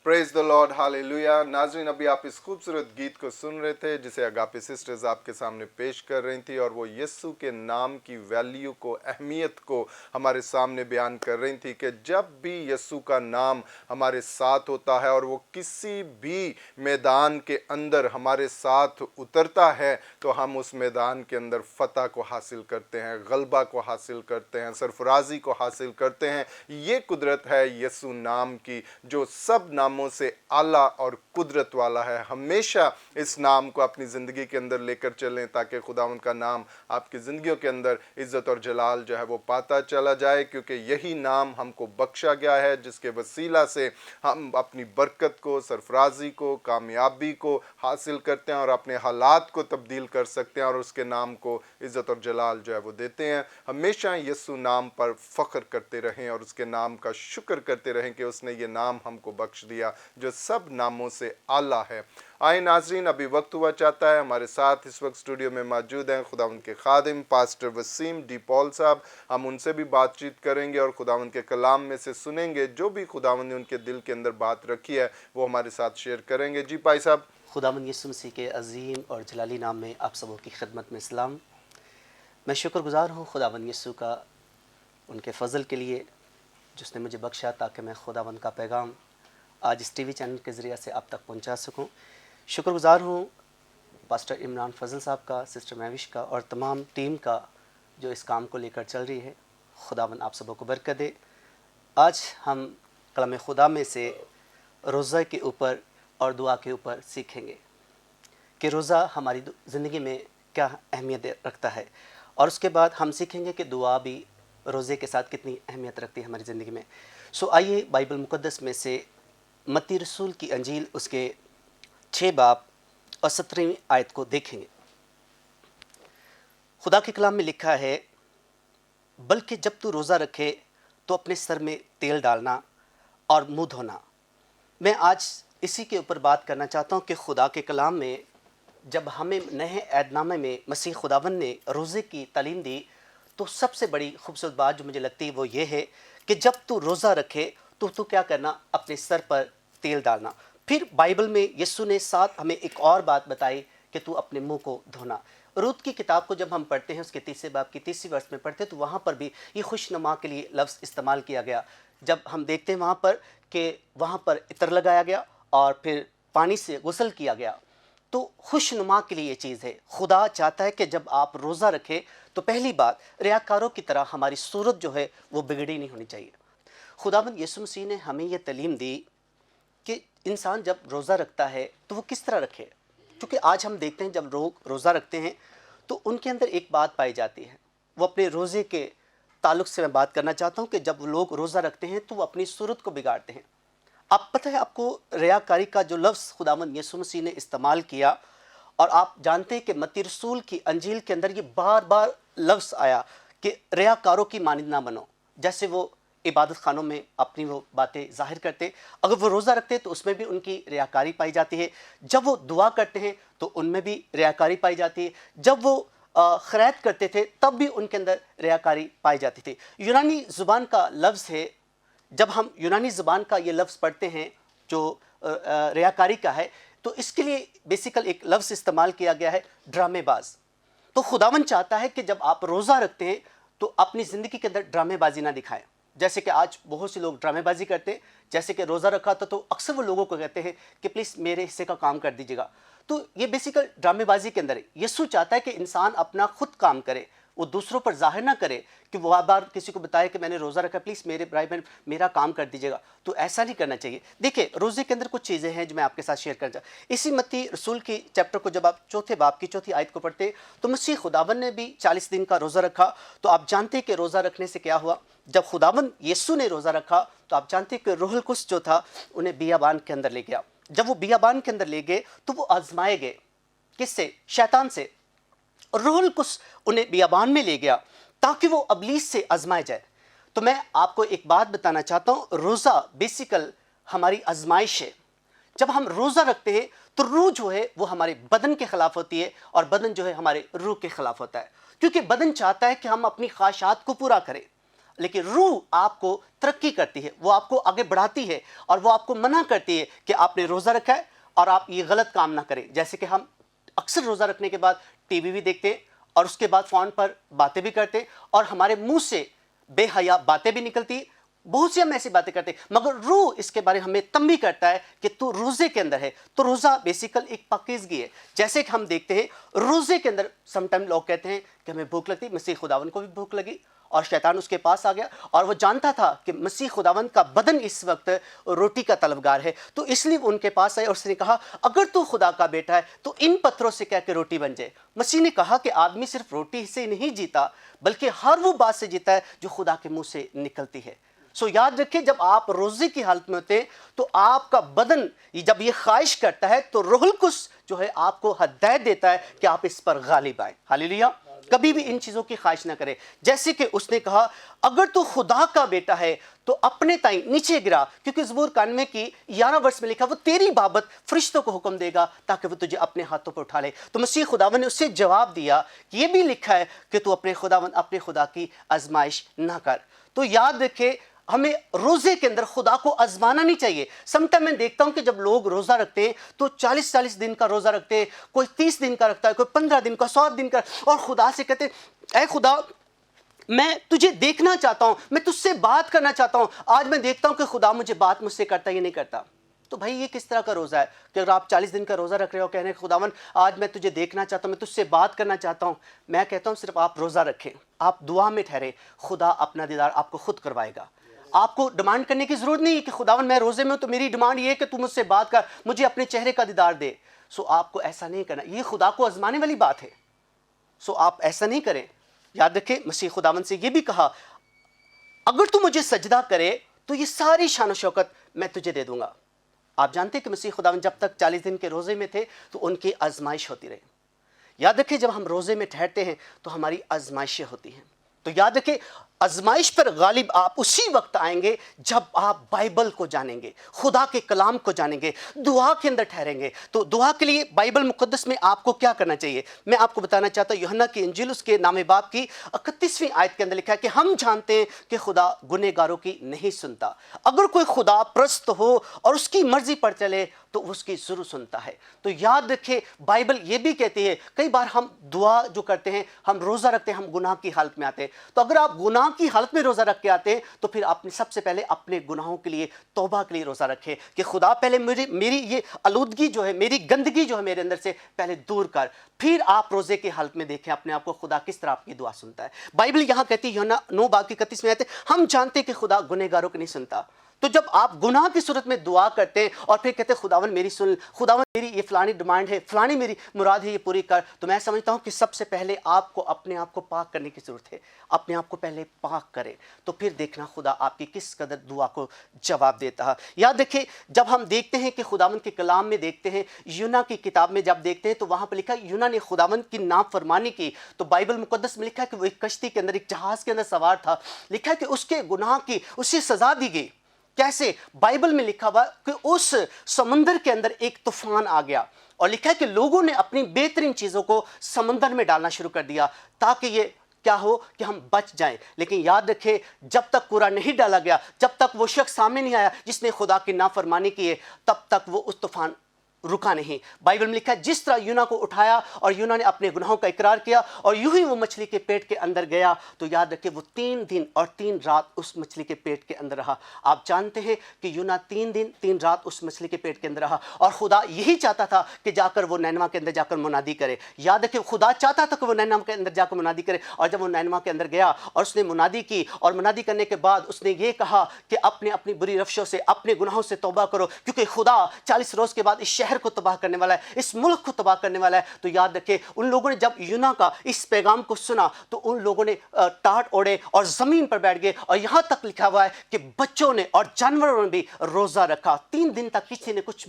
Praise the lord, hallelujah. नाज़रीन, अभी आप इस खूबसूरत गीत को सुन रहे थे जिसे अगापे सिस्टर्स आपके सामने पेश कर रही थी, और वो यीशु के नाम की वैल्यू को, अहमियत को हमारे सामने बयान कर रही थी कि जब भी यीशु का नाम हमारे साथ होता है और वो किसी भी मैदान के अंदर हमारे साथ उतरता है तो हम उस मैदान के अंदर फतह को हासिल करते हैं, गलबा को हासिल करते हैं, सरफराजी को हासिल करते हैं। ये कुदरत है यीशु नाम की, जो सब नामों से आला और कुदरत वाला है। हमेशा इस नाम को अपनी ज़िंदगी के अंदर लेकर चलें ताकि खुदावंद का नाम आपकी ज़िंदगियों के अंदर इज़्ज़त और जलाल जो है वो पाता चला जाए, क्योंकि यही नाम हमको बख्शा गया है जिसके वसीला से हम अपनी बरकत को, सरफराजी को, कामयाबी को हासिल करते हैं और अपने हालात को तब्दील कर सकते हैं और उसके नाम को इज़्ज़त और जलाल जो है वो देते हैं। हमेशा यीशु नाम पर फ़ख्र करते रहें और उसके नाम का शुक्र करते रहें कि उसने ये नाम हमको बख्श दिया जो सब नामों से आला है। आए नाजरीन, अभी वक्त हुआ चाहता है, हमारे साथ इस वक्त स्टूडियो में मौजूद हैं खुदावंद के खादिम पास्टर वसीम डी पॉल साहब। हम उनसे भी बातचीत करेंगे और खुदावंद के कलाम में से सुनेंगे, जो भी खुदावंद ने उनके दिल के अंदर बात रखी है वो हमारे साथ शेयर करेंगे। जी भाई साहब। खुदावंद यीशु मसीह के अजीम और जलाली नाम में आप सबों की खिदमत में सलाम। मैं शुक्रगुज़ार हूँ खुदावंद यीशु का, उनके फ़ज़ल के लिए जिसने मुझे बख्शा ताकि मैं खुदावंद का पैगाम आज इस टीवी चैनल के ज़रिए से आप तक पहुंचा सकूं। शुक्रगुज़ार हूं पास्टर इमरान फजल साहब का, सिस्टर महविश का और तमाम टीम का जो इस काम को लेकर चल रही है। खुदावंद आप सबों को बरकत दे। आज हम कलाम खुदा में से रोज़ा के ऊपर और दुआ के ऊपर सीखेंगे कि रोज़ा हमारी ज़िंदगी में क्या अहमियत रखता है, और उसके बाद हम सीखेंगे कि दुआ भी रोज़े के साथ कितनी अहमियत रखती है हमारी ज़िंदगी में। सो आइए बाइबल मुक़द्दस में से मत्ती रसूल की अंजील उसके 6 बाब और 17वीं आयत को देखेंगे। खुदा के कलाम में लिखा है, बल्कि जब तू रोज़ा रखे तो अपने सर में तेल डालना और मुंह धोना। मैं आज इसी के ऊपर बात करना चाहता हूँ कि खुदा के कलाम में जब हमें नए ऐदनामे में मसीह खुदावन ने रोज़े की तालीम दी तो सबसे बड़ी खूबसूरत बात जो मुझे लगती है वो ये है कि जब तू रोज़ा रखे तो तू क्या करना, अपने सर पर तेल डालना। फिर बाइबल में यीशु ने साथ हमें एक और बात बताई कि तू अपने मुंह को धोना। रूत की किताब को जब हम पढ़ते हैं उसके 3 बाब की 30 वर्ष में पढ़ते हैं तो वहाँ पर भी ये खुशनुमा के लिए लफ्ज़ इस्तेमाल किया गया। जब हम देखते हैं वहाँ पर कि वहाँ पर इत्र लगाया गया और फिर पानी से गुस्ल किया गया, तो खुशनुमा के लिए ये चीज़ है। खुदा चाहता है कि जब आप रोज़ा रखें तो पहली बात, रियाकारों की तरह हमारी सूरत जो है वो बिगड़ी नहीं होनी चाहिए। खुदावंद यीशु मसीह ने हमें ये तालीम दी कि इंसान जब रोज़ा रखता है तो वो किस तरह रखे, क्योंकि आज हम देखते हैं जब लोग रोज़ा रखते हैं तो उनके अंदर एक बात पाई जाती है। वो अपने रोज़े के ताल्लुक़ से मैं बात करना चाहता हूँ कि जब लोग रोज़ा रखते हैं तो वो अपनी सूरत को बिगाड़ते हैं। आप पता है आपको, रियाकारी का जो लफ्ज़ खुदावंद यीशु मसीह ने इस्तेमाल किया, और आप जानते हैं कि मत्ती रसूल की अंजील के अंदर ये बार बार लफ्ज़ आया कि रियाकारों की मानिंद ना बनो। जैसे वो इबादत खानों में अपनी वो बातें ज़ाहिर करते, अगर वो रोज़ा रखते हैं तो उसमें भी उनकी रियाकारी पाई जाती है। जब वो दुआ करते हैं तो उनमें भी रियाकारी पाई जाती है। जब वो खैरात करते थे तब भी उनके अंदर रियाकारी पाई जाती थी। यूनानी ज़ुबान का लफ्ज़ है, जब हम यूनानी ज़ुबान का ये लफ्ज़ पढ़ते हैं जो रियाकारी का है, तो इसके लिए बेसिकल एक लफ्ज़ इस्तेमाल किया गया है, ड्रामेबाज। तो खुदावन चाहता है कि जब आप रोज़ा रखते हैं तो अपनी ज़िंदगी के अंदर ड्रामेबाजी ना दिखाएं। जैसे कि आज बहुत से लोग ड्रामेबाजी करते हैं, जैसे कि रोज़ा रखा था तो अक्सर वो लोगों को कहते हैं कि प्लीज़ मेरे हिस्से का काम कर दीजिएगा। तो ये बेसिकल ड्रामेबाजी के अंदर है। यीशु चाहता है कि इंसान अपना खुद काम करे, वो दूसरों पर जाहिर ना करे कि वो बार किसी को बताए कि मैंने रोज़ा रखा, प्लीज़ मेरे भाई बहन मेरा काम कर दीजिएगा। तो ऐसा नहीं करना चाहिए। देखिए, रोज़े के अंदर कुछ चीज़ें हैं जो मैं आपके साथ शेयर करना चाहता। इसी मत्ती रसूल की चैप्टर को जब आप 4 बाब की 4 आयत को पढ़ते तो मसीह खुदावन ने भी 40 दिन का रोज़ा रखा। तो आप जानते हैं कि रोज़ा रखने से क्या हुआ। जब खुदावन यीशु ने रोज़ा रखा तो आप जानते हैं कि रूहुल कुद्स जो था उन्हें बियाबान के अंदर ले गया। जब वो बियाबान के अंदर ले गए तो वो आजमाए गए, किससे? शैतान से। रूहुल कुद्स उन्हें बियाबान में ले गया ताकि वो अबलीस से आजमाए जाए। तो मैं आपको एक बात बताना चाहता हूँ, रोज़ा बेसिकल हमारी आजमाइश है। जब हम रोज़ा रखते हैं तो रूह जो है वो हमारे बदन के ख़िलाफ़ होती है और बदन जो है हमारे रूह के ख़िलाफ़ होता है, क्योंकि बदन चाहता है कि हम अपनी ख्वाहिशात को पूरा करें। लेकिन रूह आपको तरक्की करती है, वो आपको आगे बढ़ाती है और वो आपको मना करती है कि आपने रोज़ा रखा है और आप ये गलत काम ना करें। जैसे कि हम अक्सर रोज़ा रखने के बाद टीवी भी देखते हैं और उसके बाद फ़ोन पर बातें भी करते हैं और हमारे मुंह से बेहया बातें भी निकलती, बहुत सी हम ऐसी बातें करते हैं, मगर रूह इसके बारे में हमें तंबी करता है कि तू रोज़े के अंदर है। तो रोज़ा बेसिकल एक पाकीज़गी है। जैसे कि हम देखते हैं रोज़े के अंदर समटाइम लोग कहते हैं कि हमें भूख लगती, मसीह खुदावन को भी भूख लगी और शैतान उसके पास आ गया और वो जानता था कि मसीह खुदावन का बदन इस वक्त रोटी का तलबगार है, तो इसलिए वो उनके पास आए और उसने कहा अगर तू खुदा का बेटा है तो इन पत्थरों से कह के रोटी बन जाए। मसीह ने कहा कि आदमी सिर्फ रोटी से नहीं जीता बल्कि हर वो बात से जीता है जो खुदा के मुंह से निकलती है। सो याद रखिए, जब आप रोज़े की हालत में होते हैं तो आपका बदन जब ये ख्वाहिश करता है तो रूहुल कुद्स जो है आपको हदायत देता है कि आप इस पर गालिब आए। हालेलुया। कभी भी इन चीज़ों की ख्वाहिश ना करें। जैसे कि उसने कहा अगर तू खुदा का बेटा है तो अपने ताई नीचे गिरा, क्योंकि ज़बूर 91 की 11 वर्ष में लिखा वो तेरी बाबत फरिश्तों को हुक्म देगा ताकि वो तुझे अपने हाथों पर उठा ले। तो मसीह खुदावन ने उससे जवाब दिया कि ये भी लिखा है कि तू अपने खुदा की आजमाइश ना कर। तो याद रखे, हमें रोज़े के अंदर खुदा को आजमाना नहीं चाहिए। समटाइम मैं देखता हूं कि जब लोग रोज़ा रखते हैं तो 40-40 दिन का रोज़ा रखते हैं, कोई 30 दिन का रखता है, कोई 15 दिन का, 100 दिन का, और खुदा से कहते हैं ऐ खुदा मैं तुझे देखना चाहता हूं, मैं तुझसे बात करना चाहता हूं। आज मैं देखता हूं कि खुदा बात मुझसे करता या नहीं करता। तो भाई ये किस तरह का रोज़ा है कि अगर आप 40 दिन का रोज़ा रख रहे हो, कह रहे हैं खुदावन आज मैं तुझे देखना चाहता हूँ, मैं तुझसे बात करना चाहता हूँ। मैं कहता हूँ सिर्फ आप रोज़ा रखें, आप दुआ में ठहरे, खुदा अपना दीदार आपको खुद करवाएगा। आपको डिमांड करने की ज़रूरत नहीं है कि खुदावन मैं रोज़े में हूँ तो मेरी डिमांड ये है कि तू मुझसे बात कर, मुझे अपने चेहरे का दीदार दे। सो आपको ऐसा नहीं करना, ये खुदा को आजमाने वाली बात है। सो आप ऐसा नहीं करें। याद रखें, मसीह खुदावन से ये भी कहा अगर तू मुझे सजदा करे तो ये सारी शान शौकत मैं तुझे दे दूंगा। आप जानते हैं कि मसीह खुदावन जब तक 40 दिन के रोज़े में थे तो उनकी आजमाइश होती रही। याद रखें, जब हम रोज़े में ठहरते हैं तो हमारी आजमाइशें होती हैं। तो याद रखें, आजमाइश पर गालिब आप उसी वक्त आएंगे जब आप बाइबल को जानेंगे, खुदा के कलाम को जानेंगे, दुआ के अंदर ठहरेंगे। तो दुआ के लिए बाइबल मुकद्दस में आपको क्या करना चाहिए, मैं आपको बताना चाहता हूँ। यूहन्ना की इंजील उसके नामे बाब की 31वीं आयत के अंदर लिखा है कि हम जानते हैं कि खुदा गुनहगारों की नहीं सुनता। अगर कोई खुदा प्रस्त हो और उसकी मर्जी पर चले तो उसकी जरूर सुनता है। तो याद रखें, बाइबल ये भी कहती है, कई बार हम दुआ जो करते हैं, हम रोज़ा रखते हैं, हम गुनाह की हालत में आते हैं। तो अगर आप गुनाह की हालत में रोज़ा रख के आते हैं तो फिर आपने सबसे पहले अपने गुनाहों के लिए, तौबा के लिए रोज़ा रखे कि खुदा पहले मेरी ये आलूदगी जो है, मेरी गंदगी जो है मेरे अंदर से पहले दूर कर। फिर आप रोज़े की हालत में देखें अपने आप को खुदा किस तरह आपकी दुआ सुनता है। बाइबल यहाँ कहती है यूहन्ना 9 बाब की 31 में आते हम जानते हैं कि खुदा गुनहगारों को नहीं सुनता। तो जब आप गुनाह की सूरत में दुआ करते हैं और फिर कहते हैं खुदावन मेरी सुन, खुदावन मेरी ये फलानी डिमांड है, फलानी मेरी मुराद है, ये पूरी कर, तो मैं समझता हूँ कि सबसे पहले आपको अपने आप को पाक करने की ज़रूरत है। अपने आप को पहले पाक करें तो फिर देखना खुदा आपकी किस कदर दुआ को जवाब देता है। याद रखिए, जब हम देखते हैं कि खुदावन के कलाम में देखते हैं, यूना की किताब में जब देखते हैं तो वहाँ पर लिखा है यूना ने खुदावन की नाफरमानी की। तो बाइबल मुकद्दस में लिखा है कि वो एक कश्ती के अंदर, एक जहाज़ के अंदर सवार था। लिखा है कि उसके गुनाह की उसे सज़ा दी गई। कैसे? बाइबल में लिखा हुआ कि उस समंदर के अंदर एक तूफान आ गया और लिखा है कि लोगों ने अपनी बेहतरीन चीज़ों को समंदर में डालना शुरू कर दिया ताकि ये क्या हो कि हम बच जाएं। लेकिन याद रखें, जब तक कूड़ा नहीं डाला गया, जब तक वो शख्स सामने नहीं आया जिसने खुदा की नाफरमानी की है, तब तक वो उस तूफान रुका नहीं। बाइबल में लिखा है जिस तरह यूना को उठाया और यूना ने अपने गुनाहों का इकरार किया और यूं ही वो मछली के पेट के अंदर गया, तो याद रखिए वो 3 दिन और 3 रात उस मछली के पेट के अंदर रहा। आप जानते हैं कि यूना 3 दिन 3 रात उस मछली के पेट के अंदर रहा और खुदा यही चाहता था कि जाकर वो नैनवा के अंदर जाकर मुनादी करे। याद रखिए, खुदा चाहता था कि वो नैनवा के अंदर जाकर मुनादी करे और जब वो नैनवा के अंदर गया और उसने मुनादी की और मुनादी करने के बाद उसने ये कहा कि अपनी बुरी रफ्शों से, अपने गुनाहों से तौबा करो, क्योंकि खुदा 40 रोज़ के बाद इस शहर को तबाह करने वाला है, इस मुल्क को तबाह करने वाला है। तो याद रखें, उन लोगों ने जब यूना का इस पैगाम को सुना तो उन लोगों ने टाट ओढ़े और ज़मीन पर बैठ गए और यहाँ तक लिखा हुआ है कि बच्चों ने और जानवरों ने भी रोज़ा रखा। 3 दिन तक किसी ने कुछ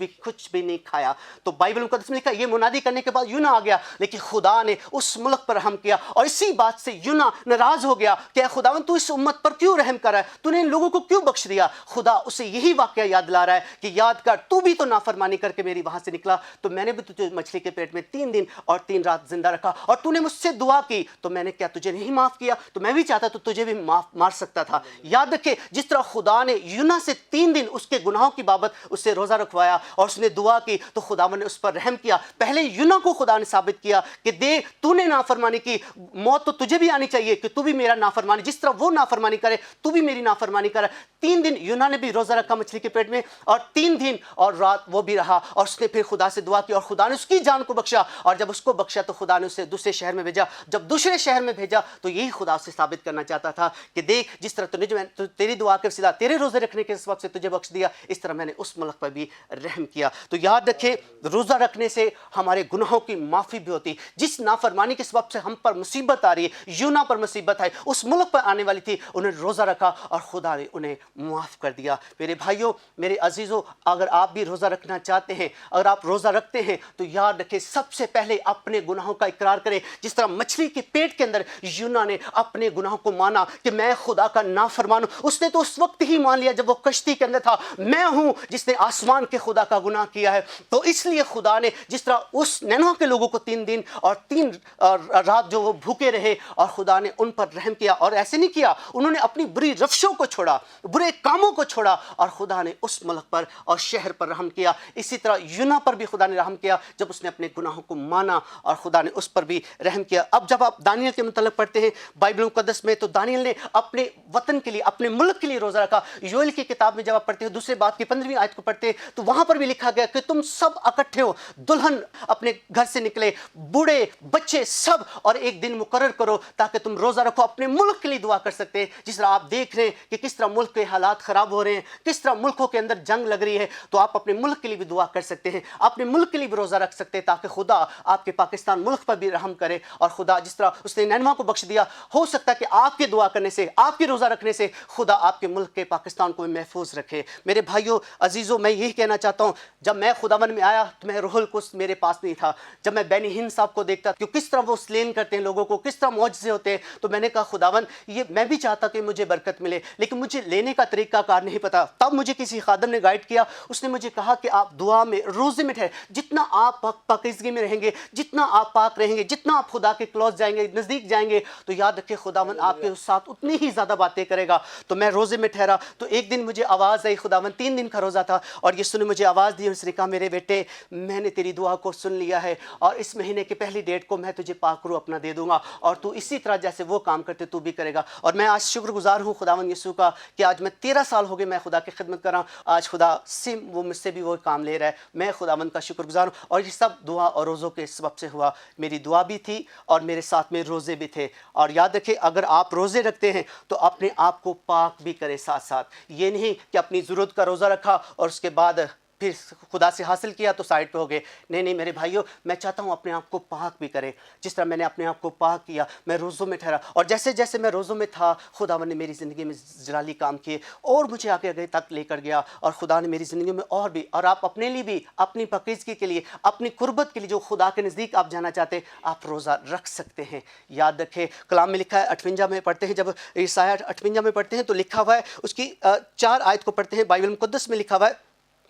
भी नहीं खाया। तो बाइबल मुकद्दस में लिखा, ये मुनादी करने के बाद यूना आ गया, लेकिन खुदा ने उस मुल्क पर रहम किया और इसी बात से यूना नाराज़ हो गया कि खुदावन तू इस उम्मत पर क्यों रहम कर रहा है, तूने इन लोगों को क्यों बख्श दिया। खुदा उसे यही वाक़या याद दिला रहा है कि याद कर, तू भी तो नाफरमानी करके मेरी वहाँ से निकला तो मैंने भी तुझे मछली के पेट में 3 दिन और 3 रात जिंदा रखा, और तूने मुझसे दुआ की तो मैंने क्या तुझे नहीं माफ़ किया? तो मैं भी चाहता तो तुझे भी मार सकता था। याद रखे, जिस तरह खुदा ने यूना से 3 दिन उसके गुनाहों की बाबत उससे रोज़ा रखवाया और उसने दुआ की तो खुदावन ने उस पर रहम किया। पहले यूना को खुदा ने साबित किया कि देख तूने नाफरमानी की, मौत तो तुझे भी आनी चाहिए कि तू भी मेरा नाफरमानी, जिस तरह वो नाफरमानी करे तू भी मेरी नाफरमानी करे। 3 दिन यूना ने भी रोज़ा रखा मछली के पेट में, और 3 दिन और रात वो भी रहा, और उसने फिर खुदा से दुआ की और खुदा ने उसकी जान को बख्शा। और जब उसको बख्शा तो खुदा ने उसे दूसरे शहर में भेजा। जब दूसरे शहर में भेजा तो यही खुदा से साबित करना चाहता था कि देख जिस तरह तो तेरी दुआ के वसीला, तेरे रोज़े रखने के सबब से तुझे बख्श दिया, इस तरह मैंने उस मुल्क पर भी रहम किया। तो याद रखें, रोज़ा रखने से हमारे गुनाहों की माफ़ी भी होती। जिस नाफरमानी के सबब से हम पर मुसीबत आ रही है, यूना पर मुसीबत है, उस मुल्क पर आने वाली थी, उन्हें रोज़ा रखा और खुदा ने उन्हें माफ़ कर दिया। मेरे भाइयों, मेरे अजीज़ों, अगर आप भी रोज़ा रखना चाहते हैं, अगर आप रोज़ा रखते हैं तो याद रखें सबसे पहले अपने गुनाहों का इकरार करें। जिस तरह मछली के पेट के अंदर यूना ने अपने गुनाहों को माना कि मैं खुदा का नाफरमान हूं, उसने तो उस वक्त ही मान लिया जब वो कश्ती के अंदर था, मैं हूं जिसने आसमान के खुदा का गुनाह किया है। तो इसलिए खुदा ने जिस तरह उस नैनवा के लोगों को 3 दिन और 3 रात जो वो भूखे रहे और खुदा ने उन पर रहम किया, और ऐसे नहीं किया, उन्होंने अपनी बुरी रफ्शों को छोड़ा, बुरे कामों को छोड़ा और खुदा ने उस मुल्क पर और शहर पर रहम किया। इसी तरह यूना पर भी खुदा ने रहम किया जब उसने अपने गुनाहों को माना और खुदा ने उस पर भी रहम किया। अब जब आप दानियल के मुतल्लिक़ पढ़ते हैं बाइबल मुक़द्दस में, तो दानियल ने अपने वतन के लिए, अपने मुल्क के लिए रोज़ा रखा। योएल की किताब में जब आप पढ़ते हो दूसरे बात की 15वीं आयत को पढ़ते हैं तो वहाँ पर भी लिखा गया कि तुम सब इकट्ठे हो, दुल्हन अपने घर से निकले, बूढ़े बच्चे सब, और एक दिन मुकर्रर करो ताकि तुम रोज़ा रखो, अपने मुल्क के लिए दुआ कर सकते हैं। जिस तरह आप देख रहे हैं कि किस तरह मुल्क के हालात ख़राब हो रहे हैं, किस तरह मुल्कों के अंदर जंग लग रही है, तो आप अपने मुल्क के लिए भी दुआ कर सकते हैं, अपने मुल्क के लिए भी रोज़ा रख सकते हैं ताकि खुदा आपके पाकिस्तान मुल्क पर भी रहम करे। और खुदा जिस तरह उसने नैनवा को बख्श दिया, हो सकता है कि आपके दुआ करने से, आपके रोज़ा रखने से खुदा आपके मुल्क के पाकिस्तान को महफूज रखे। मेरे भाइयों अजीज़ों, मैं यही कहना चाहता हूँ, जब मैं खुदावन में आया तो मैं रूहुल कुद्स मेरे पास नहीं था। जब मैं बेनी हिंद साहब को देखता कि किस तरह वो स्लेन करते हैं लोगों को, किस तरह मौजज़े होते हैं, तो मैंने कहा खुदावन ये मैं भी चाहता कि मुझे बरकत मिले, लेकिन मुझे लेने का तरीका कार नहीं पता। तब मुझे किसी खादम ने गाइड किया, उसने मुझे कहा कि आप दुआ में, रोज़े में ठहरे, जितना आप पाकीज़गी में रहेंगे, जितना आप पाक रहेंगे, जितना आप खुदा के क्लोज जाएंगे, नज़दीक जाएंगे, तो याद रखिए खुदावन आपके साथ उतनी ही ज़्यादा बातें करेगा। तो मैं रोज़े में ठहरा तो एक दिन मुझे आवाज़ आई, खुदावन 3 दिन का रोज़ा था, और यीशु ने मुझे आवाज़ दी, उसने कहा मेरे बेटे मैंने तेरी दुआ को सुन लिया है और इस महीने की पहली डेट को मैं तुझे पाक रूह अपना दे दूंगा, और तू इसी तरह जैसे वो काम करते तू भी करेगा। और मैं आज शुक्रगुजार हूँ खुदावन यीशु का कि आज मैं 13 साल हो गए मैं खुदा की खिदमत कर रहा हूँ। आज खुदा से वो मुझसे भी वो काम ले रहा है, मैं खुदावन का शुक्रगुजार हूँ। और ये सब दुआ और रोज़ों के सबब से हुआ। मेरी दुआ भी थी और मेरे साथ में रोज़े भी थे। और याद रखें, अगर आप रोज़े रखते हैं तो अपने आप को पाक भी करें साथ साथ। ये नहीं कि अपनी ज़रूरत का रोज़ा रखा और उसके बाद फिर खुदा से हासिल किया तो साइड पे हो गए। नहीं नहीं मेरे भाइयों, मैं चाहता हूँ अपने आप को पाक भी करें। जिस तरह मैंने अपने आप को पाक किया, मैं रोज़ों में ठहरा, और जैसे जैसे मैं रोज़ों में था खुदावन ने मेरी ज़िंदगी में जलाली काम किए और मुझे आगे आगे तक लेकर गया। और खुदा ने मेरी ज़िंदगी में और भी, और आप अपने लिए भी, अपनी पाकीज़गी के लिए, अपनी कुर्बत के लिए, जो खुदा के नज़दीक आप जाना चाहते, आप रोज़ा रख सकते हैं। याद रखें, कलाम में लिखा है 58 में पढ़ते हैं, जब ईसाया 58 में पढ़ते हैं तो लिखा हुआ है, उसकी 4 आयत को पढ़ते हैं, बाइबल मुक़द्दस में लिखा हुआ है,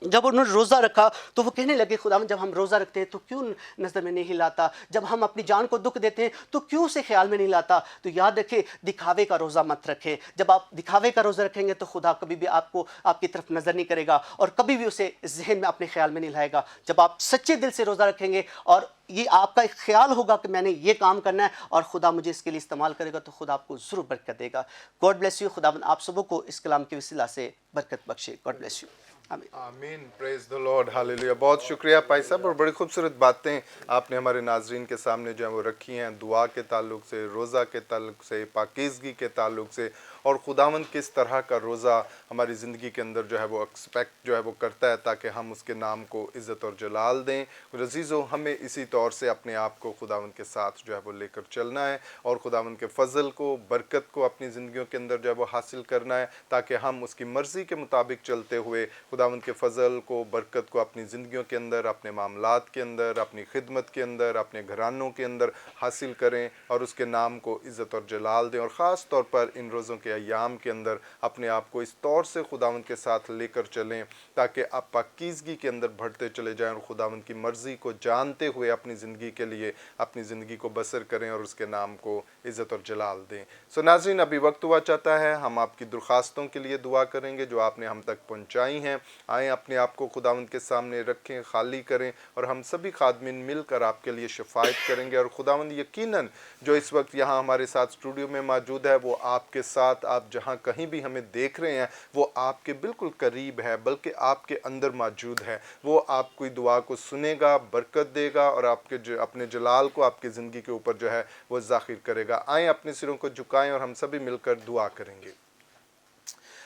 जब उन्होंने रोज़ा रखा तो वो कहने लगे खुदावन जब हम रोज़ा रखते हैं तो क्यों नज़र में नहीं लाता, जब हम अपनी जान को दुख देते हैं तो क्यों उसे ख्याल में नहीं लाता। तो याद रखें, दिखावे का रोज़ा मत रखें। जब आप दिखावे का रोज़ा रखेंगे तो खुदा कभी भी आपको आपकी तरफ नज़र नहीं करेगा और कभी भी उसे जहन में अपने ख्याल में नहीं लाएगा। जब आप सच्चे दिल से रोज़ा रखेंगे और ये आपका एक ख्याल होगा कि मैंने ये काम करना है और खुदा मुझे इसके लिए इस्तेमाल करेगा, तो खुदा आपको ज़रूर बरकत देगा। God bless you. खुदावन आप सबों को इस कलाम के वसीला से बरकत बख्शे। God bless you. आमीन। Praise the lord, hallelujah. बहुत शुक्रिया भाई साहब, और बड़ी खूबसूरत बातें आपने हमारे नाजरीन के सामने जो है वो रखी हैं, दुआ के ताल्लुक से, रोज़ा के ताल्लुक से, पाकीज़गी के ताल्लुक से, और खुदावंद किस तरह का रोज़ा हमारी ज़िंदगी के अंदर जो है वो एक्सपेक्ट जो है वो करता है ताकि हम उसके नाम को इज़्ज़त और जलाल दें। अज़ीज़ों, हमें इसी तौर से अपने आप को खुदावंद के साथ जो है वो लेकर चलना है और खुदावंद के फ़ज़ल को, बरकत को अपनी ज़िंदगियों के अंदर जो है वो हासिल करना है, ताकि हम उसकी मर्ज़ी के मुताबिक चलते हुए खुदावंद के फ़ज़ल को, बरकत को अपनी ज़िंदगियों के अंदर, अपने मामलात के अंदर, अपनी खिदमत के अंदर, अपने घरानों के अंदर हासिल करें और उसके नाम को इज़्ज़त और जलाल दें। और ख़ास तौर पर इन रोज़ों के के अय्याम के अंदर अपने आप को इस तौर से खुदावंद के साथ लेकर चलें ताकि आप पाकीज़गी के अंदर बढ़ते चले जाएं और खुदावंद की मर्ज़ी को जानते हुए अपनी ज़िंदगी के लिए अपनी ज़िंदगी को बसर करें और उसके नाम को इज़्ज़त और जलाल दें। सो नाज़रीन, अभी वक्त हुआ चाहता है हम आपकी दरख्वास्तों के लिए दुआ करेंगे जो आपने हम तक पहुँचाई हैं। आएँ अपने आप को खुदावंद के सामने रखें, खाली करें और हम सभी खादमीन मिलकर आपके लिए शफायत करेंगे। और खुदावंद यकीनन जो इस वक्त यहाँ हमारे साथ स्टूडियो में मौजूद है वो आपके साथ, आप जहाँ कहीं भी हमें देख रहे हैं वो आपके बिल्कुल करीब है, बल्कि आपके अंदर मौजूद है। वो आपकी दुआ को सुनेगा, बरकत देगा और आपके अपने जलाल को आपकी ज़िंदगी के ऊपर जो है वो ज़ाहिर करेगा। आएँ अपने सिरों को झुकाएं और हम सभी मिलकर दुआ करेंगे।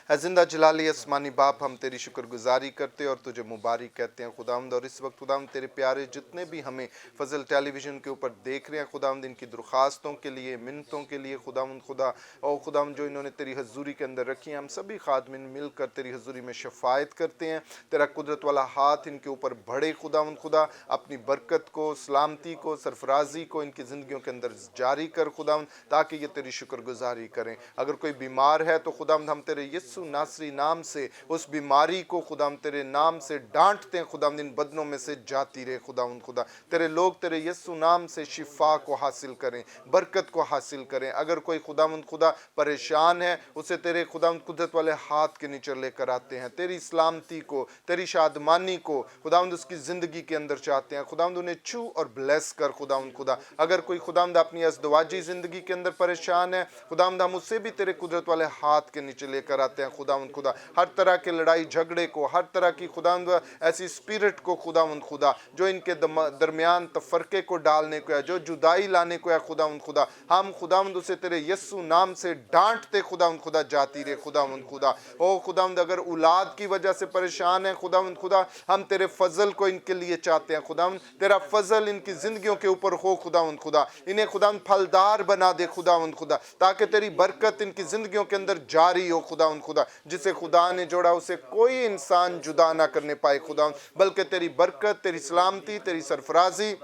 है ज़िंदा जलाली आसमानी बाप, हम तेरी शुक्रगुजारी करते और तुझे मुबारक कहते हैं खुदावंद। और इस वक्त खुदावंद तेरे प्यारे जितने भी हमें फजल टेलीविज़न के ऊपर देख रहे हैं खुदावंद, इनकी दरख्वास्तों के लिए, मिन्नतों के लिए खुदावंद खुदा और खुदावंद जो इन्होंने तेरी हजूरी के अंदर रखी हैं, हम सभी खादमिन मिलकर तेरी हजूरी में शफायत करते हैं। तेरा कुदरत वाला हाथ इनके ऊपर बढ़े खुदावंद खुदा, अपनी बरकत को, सलामती को, सरफराजी को इनकी ज़िंदगियों के अंदर जारी कर खुदावंद, ताकि ये तेरी शुक्रगुजारी करें। अगर कोई बीमार है तो खुदावंद हम तेरे यीशु नासरी नाम से उस बीमारी को खुदावंद तेरे नाम से डांटते हैं खुदावंद, इन बदनों में से जाती रहे खुदावंद खुदा। तेरे लोग तेरे यीशु नाम से शिफा को हासिल करें, बरकत को हासिल करें। अगर कोई खुदावंद खुदा परेशान है उसे तेरे खुदावंद कुदरत वाले हाथ के नीचे लेकर आते हैं। तेरी सलामती को, तेरी शादमानी को खुदावंद उसकी ज़िंदगी के अंदर चाहते हैं। खुदावंद उन्हें छू और ब्लेस कर खुदावंद खुदा। अगर कोई खुदावंद अपनी अज़दवाजी ज़िंदगी के अंदर परेशान है खुदावंद, हम उसे भी तेरे कुदरत वाले हाथ के नीचे लेकर आते हैं खुदावंद खुदा। हर तरह के लड़ाई झगड़े को, हर तरह की खुदावंद ऐसी स्पिरिट को खुदावंद खुदा जो इनके दरमियान तफरके को डालने को है, जो जुदाई लाने को है खुदावंद खुदा, हम खुदावंद उसे तेरे यीशु नाम से डांटते खुदावंद खुदा जाती रहे खुदावंद खुदा। ओ खुदावंद अगर औलाद की वजह से परेशान है खुदावंद खुदा, हम तेरे फजल को इनके लिए चाहते हैं खुदावंद। तेरा फजल इनकी जिंदगियों के ऊपर हो खुदावंद खुदा, इन्हें खुदावंद फलदार बना दे खुदावंद खुदा, ताकि तेरी बरकत इनकी जिंदगियों के अंदर जारी हो खुदावंद खुदा। जिसे खुदा ने जोड़ा उसे कोई इंसान जुदा ना करने पाए खुदावंद, बल्कि तेरी बरकत, तेरी सलामती, तेरी सरफराजी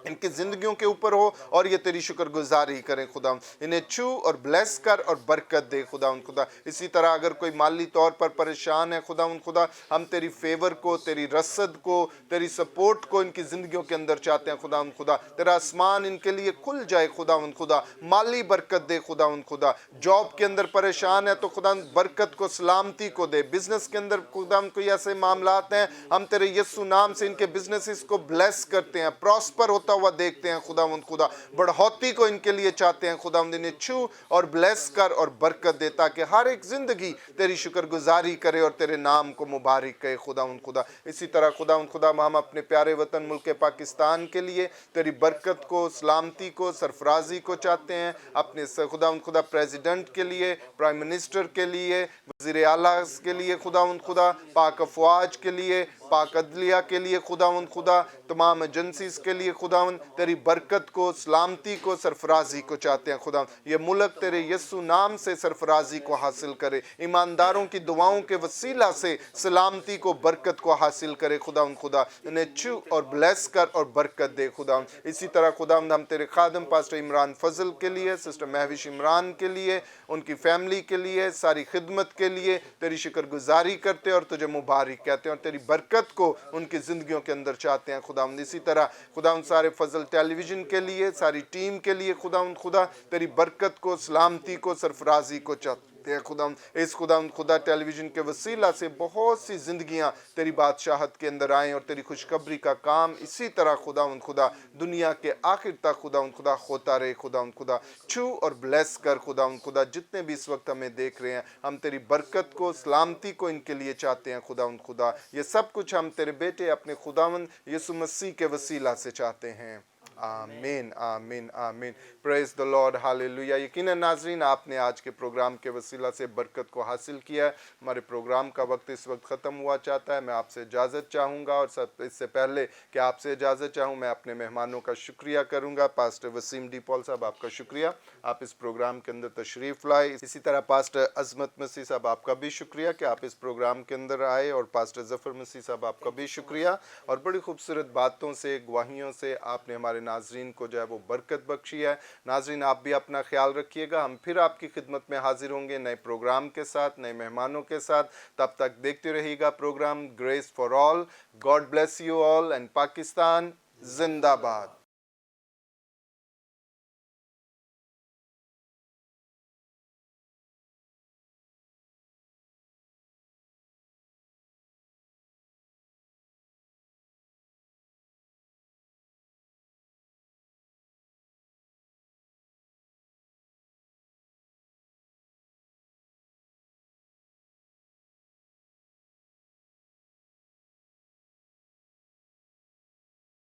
इनकी जिंदगियों के ऊपर हो और ये तेरी शुक्रगुजारी करें खुदावंद। इन्हें छू और ब्लेस कर और बरकत दे खुदावंद खुदा। इसी तरह अगर कोई माली तौर पर परेशान है खुदावंद खुदा, हम तेरी फेवर को, तेरी रसद को, तेरी सपोर्ट को इनकी जिंदगियों के अंदर चाहते हैं खुदावंद खुदा। तेरा आसमान इनके लिए खुल जाए खुदावंद खुदा, माली बरकत दे खुदावंद खुदा। जॉब के अंदर परेशान है तो खुदावंद बरकत को, सलामती को दे। बिजनेस के अंदर खुदावंद कोई ऐसे मामलात हैं, हम तेरे यीशु नाम से इनके बिजनेसेस को ब्लेस करते हैं, प्रॉस्पर होता हुआ देखते हैं खुदावंद खुदा। बढ़ोतरी को इनके लिए चाहते हैं खुदावंद, इन्हें छू और ब्लेस कर और बरकत दे, ताकि हर एक जिंदगी तेरी शुक्रगुजारी करे और तेरे नाम को मुबारक कहे खुदावंद खुदा। इसी तरह खुदावंद खुदा हम अपने प्यारे वतन मुल्क पाकिस्तान के लिए तेरी बरकत को, सलामती को, सरफराजी को चाहते हैं। अपने खुदावंद खुदा प्रेसिडेंट के लिए, प्राइम मिनिस्टर के लिए, वज़ीर आला के लिए खुदावंद खुदा, पाक अफवाज के लिए, पाक अदलिया के लिए खुदावंद खुदा, तमाम एजेंसीज के लिए खुदावंद तेरी बरकत को, सलामती को, सरफराजी को चाहते हैं खुदावंद। ये मुल्क तेरे यीशु नाम से सरफराजी को हासिल करे, ईमानदारों की दुआओं के वसीला से सलामती को, बरकत को हासिल करे खुदावंद खुदा। इन्हें छू और ब्लेस कर और बरकत दे खुदावंद। इसी तरह खुदावंद हम तेरे खादम पास्टर इमरान फजल के लिए, सिस्टर महविश इमरान के लिए, उनकी फैमिली के लिए, सारी खिदमत के लिए तेरी शुक्रगुजारी करते और तुझे मुबारक कहते हैं और तेरी बरकत को उनकी जिंदगियों के अंदर चाहते हैं खुदावंद। इसी तरह खुदावंद सारे फजल टेलीविजन के लिए, सारी टीम के लिए खुदावंद खुदा तेरी बरकत को, सलामती को, सरफराजी को चाहते हैं खुदावंद। इस खुदावंद खुदा टेलीविजन के वसीला से बहुत सी जिंदगियां तेरी बादशाहत के अंदर आएं और तेरी खुशखबरी का काम इसी तरह खुदावंद खुदा दुनिया के आखिर तक खुदावंद खुदा होता रहे खुदावंद खुदा। छू और ब्लेस कर खुदावंद खुदा। जितने भी इस वक्त हमें देख रहे हैं, हम तेरी बरकत को, सलामती को इनके लिए चाहते हैं खुदावंद खुदा। ये सब कुछ हम तेरे बेटे अपने खुदावंद यीशु मसीह के वसीला से चाहते हैं। आमीन आमीन आमीन। Praise the lord, hallelujah. यकीनन नाजरीन, आपने आज के प्रोग्राम के वसीला से बरकत को हासिल किया है। हमारे प्रोग्राम का वक्त इस वक्त ख़त्म हुआ चाहता है। मैं आपसे इजाज़त चाहूँगा और सब इससे पहले कि आपसे इजाज़त चाहूँ, मैं अपने मेहमानों का शुक्रिया करूँगा। पास्टर वसीम डी पॉल साहब, आपका शुक्रिया, आप इस प्रोग्राम के अंदर तशरीफ़ लाए। इसी तरह पास्टर अजमत मसीह साहब, आपका भी शुक्रिया कि आप इस प्रोग्राम के अंदर आए। और पास्टर ज़फ़र मसीह साहब, आपका भी शुक्रिया। और बड़ी खूबसूरत बातों से, गवाहियों से आपने हमारे नाजरीन को जो है वो बरकत बख्शी है। नाजरीन, आप भी अपना ख्याल रखिएगा। हम फिर आपकी खिदमत में हाजिर होंगे नए प्रोग्राम के साथ, नए मेहमानों के साथ। तब तक देखते रहिएगा programme grace for all. God bless you all and Pakistan जिंदाबाद।